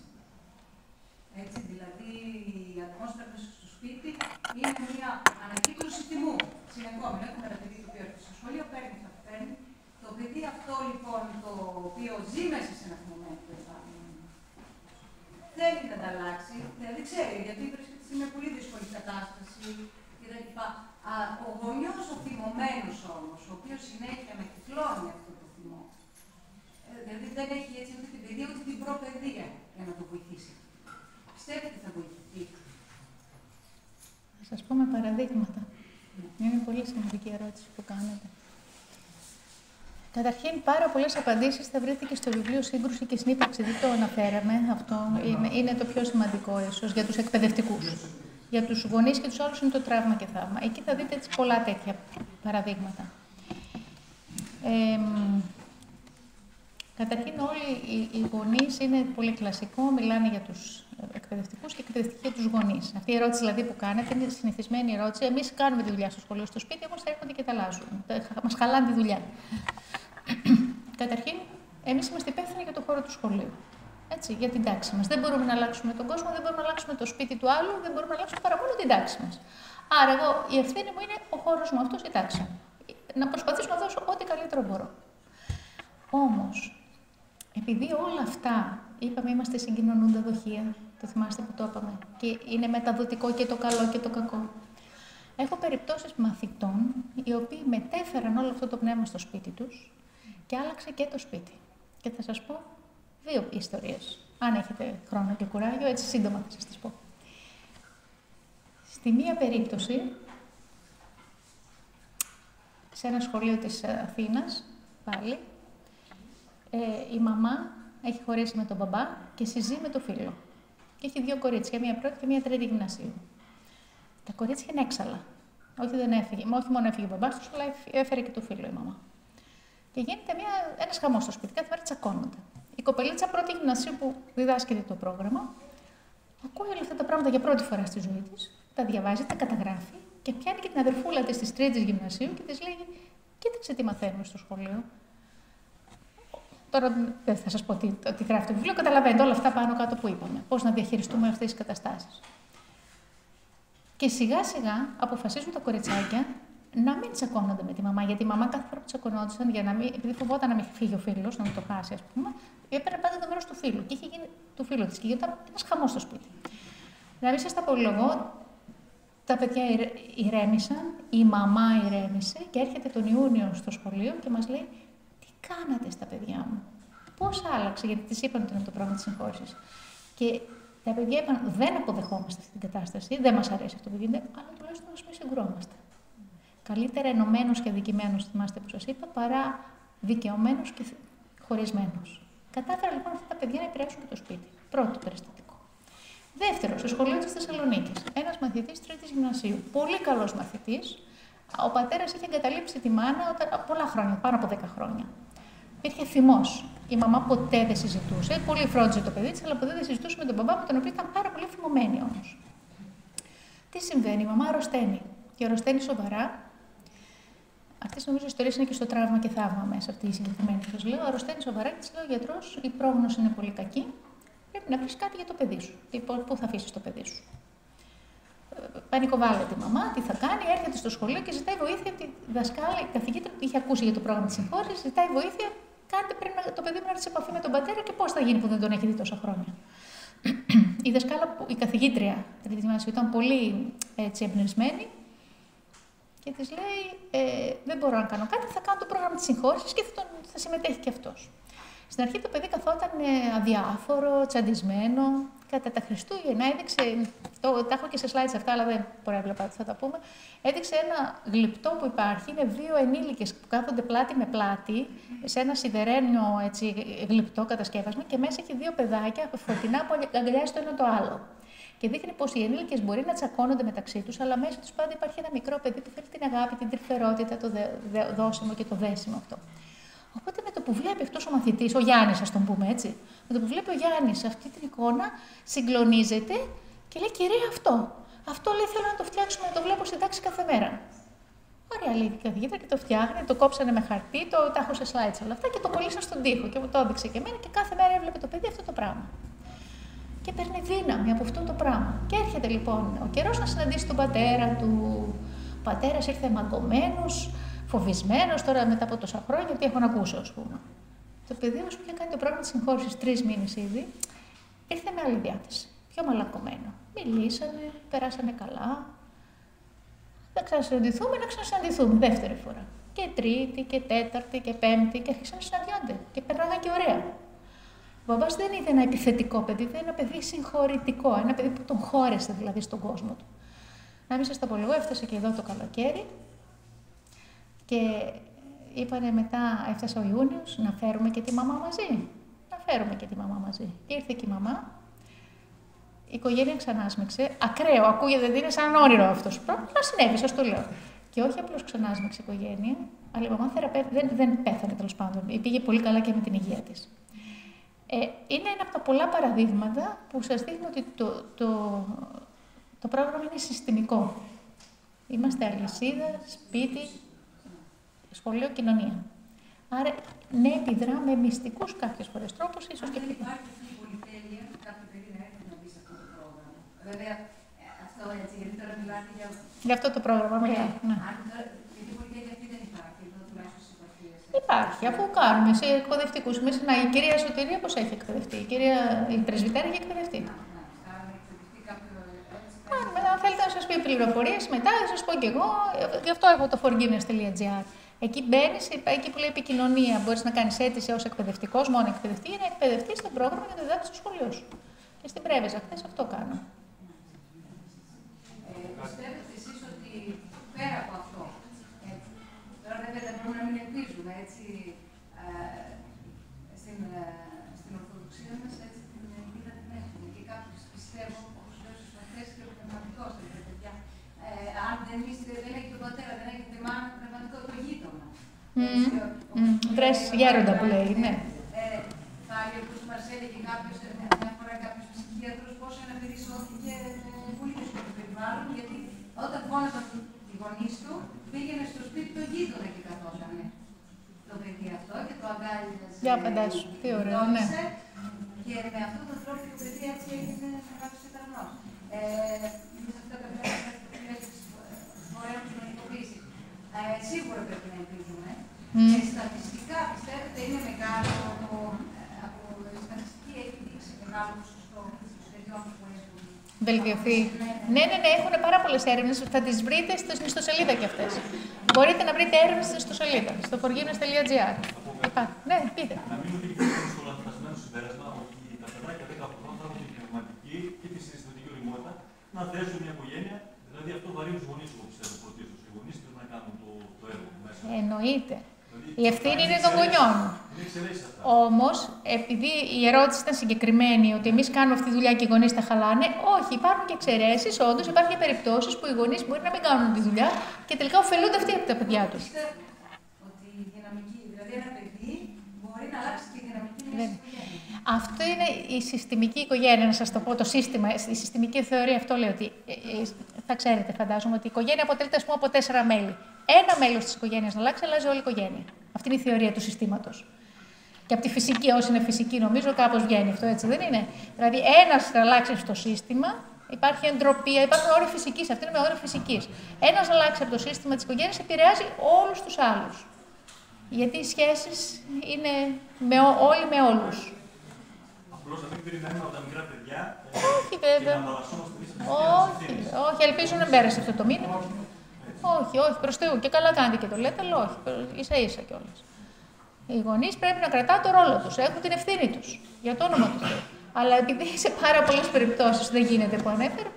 S5: Έτσι, δηλαδή, η ατμόσφαιρα στο σπίτι είναι μια ανακύκλωση θυμού. Συνεχόμενα, έχουμε ένα παιδί το οποίο έρχεται στο σχολείο, παίρνει αυτό που παίρνει. Το παιδί αυτό λοιπόν, το οποίο ζει μέσα σε ένα θυμωμένο περιβάλλον, θέλει να τα αλλάξει, δηλαδή ξέρει, γιατί βρίσκεται σε μια πολύ δύσκολη κατάσταση κτλ. Ο γονιός, ο θυμωμένος όμως, ο οποίος συνέχεια με κυκλώνει αυτό το θυμό, δηλαδή δεν έχει έτσι ούτε την παιδεία ούτε την προπαιδεία για να το βοηθήσει. Πιστεύετε ότι θα βοηθηθεί?
S2: Θα σας πω με παραδείγματα. Είναι πολύ σημαντική ερώτηση που κάνετε. Καταρχήν, πάρα πολλές απαντήσεις θα βρείτε και στο βιβλίο «Σύγκρουση και συνύπαρξη». Δεν το αναφέραμε. Αυτό είναι το πιο σημαντικό, ίσως, για τους εκπαιδευτικούς. Για τους γονείς και τους άλλους είναι το τραύμα και θαύμα. Εκεί θα δείτε έτσι πολλά τέτοια παραδείγματα. Καταρχήν, όλοι οι γονείς είναι πολύ κλασικό, μιλάνε για τους εκπαιδευτικούς και εκπαιδευτικοί για τους γονείς. Αυτή η ερώτηση δηλαδή που κάνετε είναι συνηθισμένη ερώτηση. Εμείς κάνουμε τη δουλειά στο σχολείο, στο σπίτι, όμως θα έρχονται και τα αλλάζουν. Μας χαλάνε τη δουλειά. Καταρχήν, εμείς είμαστε υπεύθυνοι για το χώρο του σχολείου. Έτσι, για την τάξη μας. Δεν μπορούμε να αλλάξουμε τον κόσμο, δεν μπορούμε να αλλάξουμε το σπίτι του άλλου, δεν μπορούμε να αλλάξουμε παρά μόνο την τάξη μας. Άρα, εγώ η ευθύνη μου είναι ο χώρος μου αυτός, η τάξη μου. Να προσπαθήσω να δώσω ό,τι καλύτερο μπορώ. Όμως, επειδή όλα αυτά, είπαμε, είμαστε συγκοινωνούντα δοχεία, το θυμάστε που το είπαμε, και είναι μεταδοτικό και το καλό και το κακό. Έχω περιπτώσεις μαθητών, οι οποίοι μετέφεραν όλο αυτό το πνεύμα στο σπίτι τους και άλλαξε και το σπίτι. Και θα σας πω 2 ιστορίες. Αν έχετε χρόνο και κουράγιο, έτσι σύντομα θα σας τις πω. Στη μία περίπτωση, σε ένα σχολείο της Αθήνας, πάλι, η μαμά έχει χωρίσει με τον μπαμπά και συζεί με το φίλο. Και έχει 2 κορίτσια, μία πρώτη και μία τρίτη γυμνασίου. Τα κορίτσια είναι έξαλλα. Όχι μόνο έφυγε ο μπαμπάς τους, αλλά έφερε και το φίλο η μαμά. Και γίνεται ένας χαμός στο σπίτι, κάθε μέρα τσακώνονται. Η κοπελίτσα πρώτη γυμνασίου που διδάσκεται το πρόγραμμα, ακούει όλα αυτά τα πράγματα για πρώτη φορά στη ζωή της, τα διαβάζει, τα καταγράφει Και πιάνει και την αδερφούλα της της τρίτης γυμνασίου και της λέει: κοίταξε τι μαθαίνουμε στο σχολείο. Τώρα δεν θα σας πω τι γράφει το βιβλίο, καταλαβαίνετε όλα αυτά πάνω κάτω που είπαμε. Πώς να διαχειριστούμε αυτές τις καταστάσεις. Και σιγά σιγά αποφασίζουν τα κοριτσάκια να μην τσακώνονται με τη μαμά. Γιατί η μαμά κάθε φορά που τσακωνόντουσαν, επειδή φοβόταν να μην φύγει ο φίλος, να μην το χάσει, ας πούμε, έπαιρνε πάντα το μέρος του φίλου. Και είχε γίνει του φίλου της. Και γινόταν ένας χαμός στο σπίτι. Να μην σας τα απολογώ, τα παιδιά ηρέμησαν, η μαμά ηρέμησε και έρχεται τον Ιούνιο στο σχολείο και μας λέει: τι κάνατε στα παιδιά μου, πώς άλλαξε, γιατί της είπαν ότι είναι το πρόγραμμα της συγχώρεσης. Και τα παιδιά είπαν: δεν αποδεχόμαστε αυτή την κατάσταση, δεν μας αρέσει αυτό που γίνεται, αλλά τουλάχιστον ας μην συγκρούμαστε. Καλύτερα ενωμένος και αδικημένος, θυμάστε που σας είπα, παρά δικαιωμένος και χωρισμένος. Κατάφερα λοιπόν αυτά τα παιδιά να επηρεάσουν και το σπίτι. Πρώτο περιστατικό. Δεύτερο, στο σχολείο της Θεσσαλονίκης. Ένας μαθητής τρίτης γυμνασίου. Πολύ καλός μαθητής. Ο πατέρας είχε εγκαταλείψει τη μάνα πολλά χρόνια, πάνω από 10 χρόνια. Υπήρχε θυμός. Η μαμά ποτέ δεν συζητούσε. Πολύ φρόντιζε το παιδί της, αλλά ποτέ δεν συζητούσε με τον μπαμπά, με τον οποίο ήταν πάρα πολύ θυμωμένη όμως. Τι συμβαίνει, η μαμά αρρωσταίνει. Και αρρωσταίνει σοβαρά. Αυτές νομίζω οι ιστορίες είναι και στο τραύμα και θαύμα μέσα, αυτή η συγκεκριμένη που σας λέω. Αρρωσταίνει σοβαρά και της λέει ο γιατρός: η πρόγνωση είναι πολύ κακή. Πρέπει να βρεις κάτι για το παιδί σου. Πού θα αφήσεις το παιδί σου. Πανικοβάλλεται η μαμά, τι θα κάνει, έρχεται στο σχολείο και ζητάει βοήθεια από τη δασκάλα, η καθηγήτρια που είχε ακούσει για το πρόγραμμα της συγχώρεσης, ζητάει βοήθεια. Κάντε πριν το παιδί μου να έρθει σε επαφή με τον πατέρα και πώς θα γίνει που δεν τον έχει δει τόσα χρόνια. Η δασκάλα, η καθηγήτρια τρίτη γυμνασίου, ήταν πολύ εμπνευσμένη και της λέει: δεν μπορώ να κάνω κάτι, θα κάνω το πρόγραμμα της συγχώρεσης και θα συμμετέχει και αυτός. Στην αρχή το παιδί καθόταν αδιάφορο, τσαντισμένο. Κατά τα Χριστούγεννα έδειξε, τα έχω και σε slides αυτά, αλλά δεν προέβλεπα ότι θα τα πούμε, έδειξε ένα γλυπτό που υπάρχει, είναι δύο ενήλικες που κάθονται πλάτη με πλάτη, σε ένα σιδερένιο έτσι, γλυπτό κατασκεύασμα και μέσα έχει δύο παιδάκια φωτεινά που αγκαλιάζει το ένα το άλλο. Και δείχνει πως οι ενήλικες μπορεί να τσακώνονται μεταξύ τους, αλλά μέσα τους πάντα υπάρχει ένα μικρό παιδί που θέλει την αγάπη, την τρυφερότητα, το δώσιμο και το δέσιμο αυτό. Οπότε με το που βλέπει αυτός ο μαθητής, ο Γιάννης, ας τον πούμε έτσι, με το που βλέπει ο Γιάννης αυτή την εικόνα, συγκλονίζεται και λέει: κυρία, αυτό λέει θέλω να το φτιάξουμε, να το βλέπω στην τάξη κάθε μέρα. Ωραία, λέει η καθηγήτρια και το φτιάχνει, το κόψανε με χαρτί, τα έχω σε slides όλα αυτά και το κολλήσαν στον τοίχο και μου το έδειξε και εμένα και κάθε μέρα έβλεπε το παιδί αυτό το πράγμα. Και παίρνει δύναμη από αυτό το πράγμα. Και έρχεται λοιπόν ο καιρός να συναντήσει τον πατέρα του. Ο πατέρας ήρθε μαγκωμένος, φοβισμένος τώρα μετά από τόσα χρόνια, τι έχω να ακούσω, ας πούμε. Το παιδί μας που είχε κάνει το πρόγραμμα της συγχώρεσης 3 μήνες ήδη, ήρθε με άλλη διάθεση. Πιο μαλακωμένο. Μιλήσανε, περάσανε καλά. Θα ξανασυναντηθούμε, να ξανασυναντηθούμε δεύτερη φορά. Και τρίτη και τέταρτη και πέμπτη και άρχισαν να συναντιόνται. Και περνάγαν και ωραία. Ο μπαμπάς δεν είδε ένα επιθετικό παιδί, δεν ένα παιδί συγχωρητικό. Ένα παιδί που τον χώρεσε δηλαδή στον κόσμο του. Να μην σας τα απολογώ, έφτασε και εδώ το καλοκαίρι. Και είπανε μετά, έφτασε ο Ιούνιος, να φέρουμε και τη μαμά μαζί. Να φέρουμε και τη μαμά μαζί. Και ήρθε και η μαμά. Η οικογένεια ξανάσμιξε. Ακραίο, ακούγεται, δεν είναι σαν όνειρο αυτό. Να συνέβη, σας το λέω. Και όχι απλώς ξανάσμιξε η οικογένεια, αλλά η μαμά δεν πέθανε τέλος πάντων. Πήγε πολύ καλά και με την υγεία της. Είναι ένα από τα πολλά παραδείγματα που σας δείχνει ότι το πρόγραμμα είναι συστημικό. Είμαστε αλυσίδα, σπίτι, σχολείο, κοινωνία. Άρα, ναι, επιδρά με μυστικούς κάποιες φορές τρόπους, ίσως και πιο.
S5: Αν υπάρχει αυτή η πολυτέλεια, κάποιο παιδί να έρθει να μπει σε αυτό το πρόγραμμα. Βέβαια, αυτό έτσι, γιατί τώρα μιλάτε για.
S2: Για αυτό το πρόγραμμα, ναι.
S5: Γιατί η πολυτέλεια αυτή δεν υπάρχει, εδώ τουλάχιστον στις επαρχίες.
S2: Υπάρχει, αφού κάνουμε σε εκπαιδευτικούς. Η κυρία Σωτηρία πώς έχει εκπαιδευτεί, η πρεσβυτέρια έχει εκπαιδευτεί. Αν θέλετε να σας πει πληροφορίες μετά, θα σας πω κι εγώ. Γι' αυτό έχω το forgiveness.gr. Εκεί μπαίνεις, εκεί που λέει επικοινωνία, μπορείς να κάνεις αίτηση ως εκπαιδευτικός, μόνο εκπαιδευτή, ή να εκπαιδευτείς στο πρόγραμμα για να το διδάξεις στο σχολείο σου. Και στην Πρέβεζα, χθες αυτό κάνω.
S5: Πιστεύετε εσείς ότι πέρα από αυτό, τώρα βέβαια δεν μπορούμε να μην ελπίζουμε, έτσι, στην Ορθοδοξία μας, έτσι, την ελπίδα την έχουμε. Και κάποιοι πιστεύω, όπως λέω στους πατέρες και ο πνευματικός, παιδιά, αν δεν έχετε τον πατέρα, δεν έχετε μάνα, πνευματικό, το γείτονα.
S2: Βρες γέροντα που λέει, ναι.
S5: Πάλι όπως μας έλεγε κάποιος, μια φορά κάποιος ψυχίατρος, πόσο ένα παιδί σώθηκε πολύ δύσκολο περιβάλλον, γιατί όταν φώναζαν
S6: γονείς του, πήγαινε στο σπίτι του γείτονα και καθότανε το παιδί αυτό και το αγκάλιαζε.
S2: Για φαντάσου, τι ωραίο, ναι.
S6: Και με αυτόν τον τρόπο το παιδί έτσι έγινε μεγάλος Ιταλός. Σε αυτό το ωραία κοινωνικοποίηση. Σίγουρα πρέπει να ελπίζουμε. Στατιστικά πιστεύετε είναι μεγάλο από στατιστική έχει δείξει μεγάλο ποσοστό των παιδιών που έχουν
S2: βελτιωθεί. Ναι, έχουν πάρα πολλές έρευνες. Θα τις βρείτε στην ιστοσελίδα κι αυτές. Μπορείτε να βρείτε έρευνες στην ιστοσελίδα, στο forgiveness.gr. Ναι, πείτε.
S7: Να μην ότι υπάρχει στο λανθασμένο συμπέρασμα ότι τα παιδάκια 10 χρονών θα έχουν την πνευματική και τη συναισθηματική οριμότητα να θέσουν μια οικογένεια. Δηλαδή αυτό βαρύνει τους γονείς, εγώ πιστεύω, πρωτίστως. Οι γονείς πρέπει να κάνουν το έργο μέσα.
S2: Εννοείται. Η ευθύνη είναι των γονιών. Όμως, επειδή η ερώτηση ήταν συγκεκριμένη, ότι εμείς κάνουμε αυτή τη δουλειά και οι γονείς τα χαλάνε, όχι, υπάρχουν και εξαιρέσεις. Όντως, υπάρχουν και περιπτώσεις που οι γονείς μπορεί να μην κάνουν τη δουλειά και τελικά ωφελούνται αυτοί από τα παιδιά τους.
S6: Ότι η δυναμική, δηλαδή ένα παιδί μπορεί να αλλάξει τη δυναμική μέσα στην οικογένεια.
S2: Αυτό είναι η συστημική οικογένεια, να σας το πω, το σύστημα. Η συστημική θεωρία αυτό λέει ότι, θα ξέρετε φαντάζομαι, ότι η οικογένεια αποτελείται ας πούμε από 4 μέλη. Ένα μέλος της οικογένειας να αλλάξει, αλλάζει όλη η οικογένεια. Αυτή είναι η θεωρία του συστήματος. Και από τη φυσική, όσοι είναι φυσική, νομίζω κάπως βγαίνει αυτό, έτσι δεν είναι. Δηλαδή, ένας να αλλάξει στο σύστημα, υπάρχει εντροπία, υπάρχουν όροι φυσικής. Αυτή είναι με όροι φυσικής. Ένας να αλλάξει από το σύστημα της οικογένειας επηρεάζει όλους τους άλλους. Γιατί οι σχέσεις είναι όλοι με όλους.
S7: Απλώς να μην περιμένουμε από τα μικρά παιδιά.
S2: Όχι, βέβαια. Όχι, ελπίζω να μπέρασε αυτό το μήνυμα. Όχι, προς Θεού. Και καλά κάνετε και το λέτε, αλλά όχι. Ίσα-ίσα κιόλας. Οι γονείς πρέπει να κρατάνε το ρόλο τους, έχουν την ευθύνη τους, για το όνομα του Θεού. Αλλά επειδή σε πάρα πολλές περιπτώσεις δεν γίνεται που ανέφερε,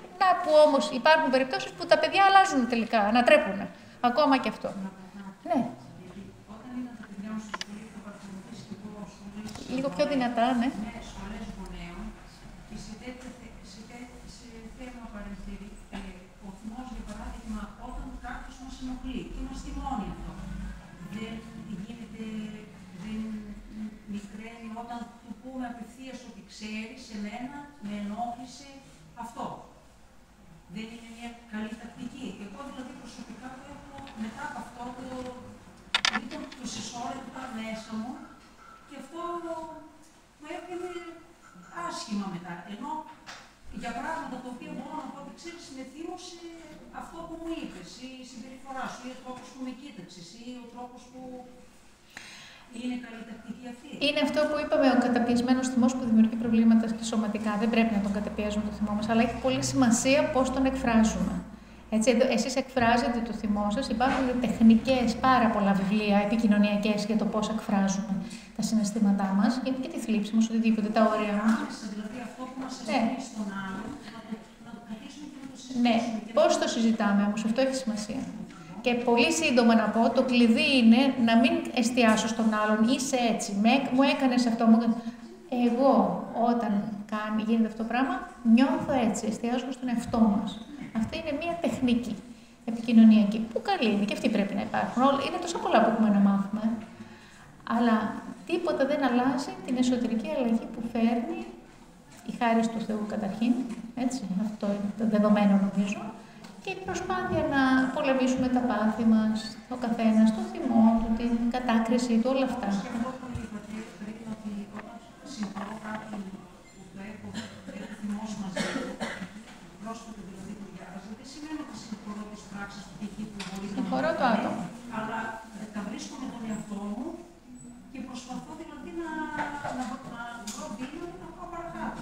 S2: που όμως υπάρχουν περιπτώσεις που τα παιδιά αλλάζουν τελικά, ανατρέπουν. Ακόμα και αυτό. Ναι.
S5: Όταν ήταν τα παιδιά μου στο σχολείο, θα παρακολουθήσει και εγώ σχολείο.
S2: Λίγο πιο δυνατά, ναι.
S5: Ναι, σχολές γονέων. Και σε θέμα παρεμφερή, ο θυμός, για παράδειγμα, όταν κάποιος μας ενοχλεί και είμαστε μόνοι αυτό. Δεν μικραίνει όταν του πούμε απευθείας ότι ξέρει, σε μένα με ενόχλησε αυτό. Δεν είναι μια καλή τακτική. Εγώ δηλαδή προσωπικά που έχω μετά από αυτό το συσσόρευτα μέσα μου και αυτό μου έρχεται άσχημα μετά. Ενώ για πράγματα τα οποία μπορώ να πω ότι ξέρεις με θύμωσε αυτό που μου είπες, ή η συμπεριφορά σου, ή ο τρόπος που με κοίταξες, ή ο τρόπος που... Είναι καλή τακτική αυτή.
S2: Είναι αυτό που είπαμε, ο καταπιεσμένος θυμός που δημιουργεί προβλήματα και σωματικά. Δεν πρέπει να τον καταπιέζουμε το θυμό μας, αλλά έχει πολύ σημασία πώς τον εκφράζουμε. Έτσι, εσείς εκφράζετε το θυμό σας, υπάρχουν τεχνικές, πάρα πολλά βιβλία επικοινωνιακές για το πώς εκφράζουμε τα συναισθήματά μας, γιατί και τη θλίψη μας, οτιδήποτε, τα όρια μας.
S5: Δηλαδή αυτό που μας ενοχλεί στον άλλο, να το καθίσουμε και να το συζητήσουμε.
S2: Ναι, πώς το συζητάμε όμως, αυτό έχει σημασία. Και πολύ σύντομα να πω, το κλειδί είναι να μην εστιάσω στον άλλον, είσαι έτσι, μου έκανες αυτό, εγώ όταν γίνεται αυτό το πράγμα, νιώθω έτσι, εστιάζουμε στον εαυτό μας. Αυτή είναι μια τεχνική επικοινωνιακή, που καλή είναι και αυτή πρέπει να υπάρχουν. Είναι τόσο πολλά που έχουμε να μάθουμε, αλλά τίποτα δεν αλλάζει την εσωτερική αλλαγή που φέρνει η χάρις του Θεού καταρχήν, έτσι, αυτό είναι το δεδομένο νομίζω, και η προσπάθεια να πολεμήσουμε τα πάθη μας, ο καθένας, το θυμό του, την κατάκριση του, όλα αυτά.
S5: Και αυτό που είπατε, πρέπει ότι όταν συγχωρώ κάποιον που το έχω θυμώσει μαζί του, πρόσφατα δηλαδή που διάβαζα, δεν σημαίνει ότι συγχωρώ τις πράξεις του εκεί που μπορεί να...
S2: Συγχωρώ το άτομο.
S5: Αλλά τα βρίσκω με τον εαυτό μου και προσπαθώ δηλαδή να βρω δύναμη να πάω παρακάτω.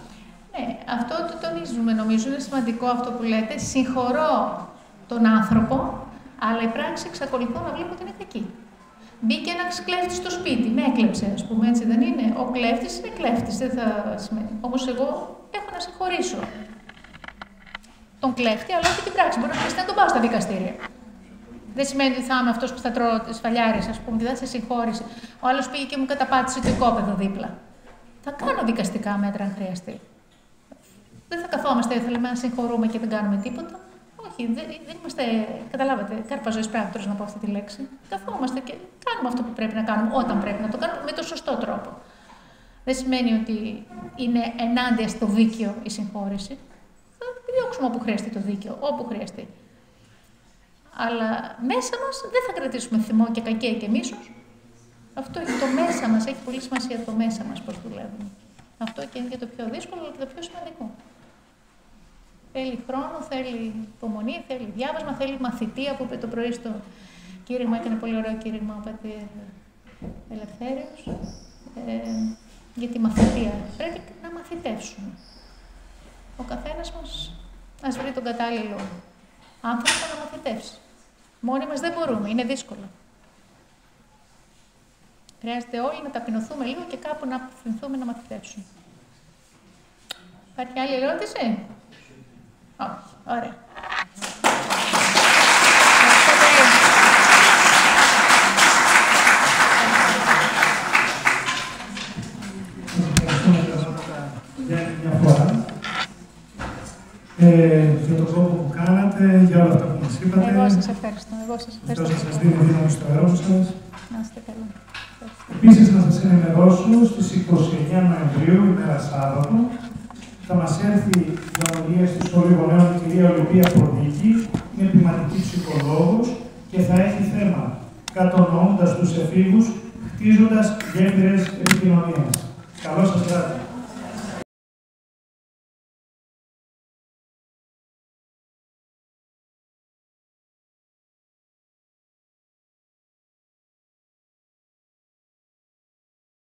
S2: Ναι, αυτό το τονίζουμε, νομίζω είναι σημαντικό αυτό που λέτε. Συγχωρώ τον άνθρωπο, αλλά η πράξη εξακολουθώ να βλέπω ότι είναι κακή. Μπήκε ένας κλέφτης στο σπίτι, με έκλεψε, ας πούμε, έτσι δεν είναι. Ο κλέφτης είναι κλέφτης, δεν θα σημαίνει. Όμως εγώ έχω να συγχωρήσω τον κλέφτη, αλλά όχι την πράξη. Μπορεί να χρειαστεί να τον πάω στα δικαστήρια. Δεν σημαίνει ότι θα είμαι αυτός που θα τρώω τις σφαλιάρες, ας πούμε, ότι δεν σε συγχώρησε. Ο άλλος πήγε και μου καταπάτησε το οικόπεδο δίπλα. Θα κάνω δικαστικά μέτρα αν χρειαστεί. Δεν θα καθόμαστε, θέλουμε να συγχωρούμε και δεν κάνουμε τίποτα. Όχι, δεν είμαστε, καταλάβατε, κάρπα ζωής πράκτορας να πω αυτή τη λέξη. Καθόμαστε και κάνουμε αυτό που πρέπει να κάνουμε όταν πρέπει να το κάνουμε με το σωστό τρόπο. Δεν σημαίνει ότι είναι ενάντια στο δίκαιο η συγχώρεση. Θα διώξουμε όπου χρειαστεί το δίκαιο, όπου χρειαστεί. Αλλά μέσα μας δεν θα κρατήσουμε θυμό και κακία και μίσος. Αυτό έχει το μέσα μας, έχει πολύ σημασία το μέσα μας, πώς δουλεύουμε. Αυτό και είναι και το πιο δύσκολο, αλλά και το πιο σημαντικό. Θέλει χρόνο, θέλει υπομονή, θέλει διάβασμα, θέλει μαθητεία που είπε το πρωί στο κήρυγμα, έκανε πολύ ωραίο κήρυγμα ο πατήρ Ελευθέριος. Για τη μαθητεία. Πρέπει να μαθητεύσουμε. Ο καθένας μας ας βρει τον κατάλληλο άνθρωπο να μαθητεύσει. Μόνοι μας δεν μπορούμε, είναι δύσκολο. Χρειάζεται όλοι να ταπεινωθούμε λίγο και κάπου να αποφυνθούμε να μαθητεύσουμε. Υπάρχει άλλη ερώτηση? Όχι. Ωραία.
S1: Για τον κόπο που κάνατε, για όλα αυτά που μας είπατε.
S2: Εγώ σας ευχαριστώ.
S1: Αυτό σας δίνει δύναμη στο έργο σας.
S2: Να είστε καλά.
S1: Επίσης, να σας ενημερώσω, στις 29 Νοεμβρίου, ημέρα Σάββατο, θα μας έρθει για ομιλία στη Σχολή Γονέων η κυρία Ολυμπία Προδίκη, είναι επιματική ψυχολόγος και θα έχει θέμα κατονοώντας τους εφήβους, χτίζοντας γέφυρες επικοινωνίας. Καλό σας βράδυ.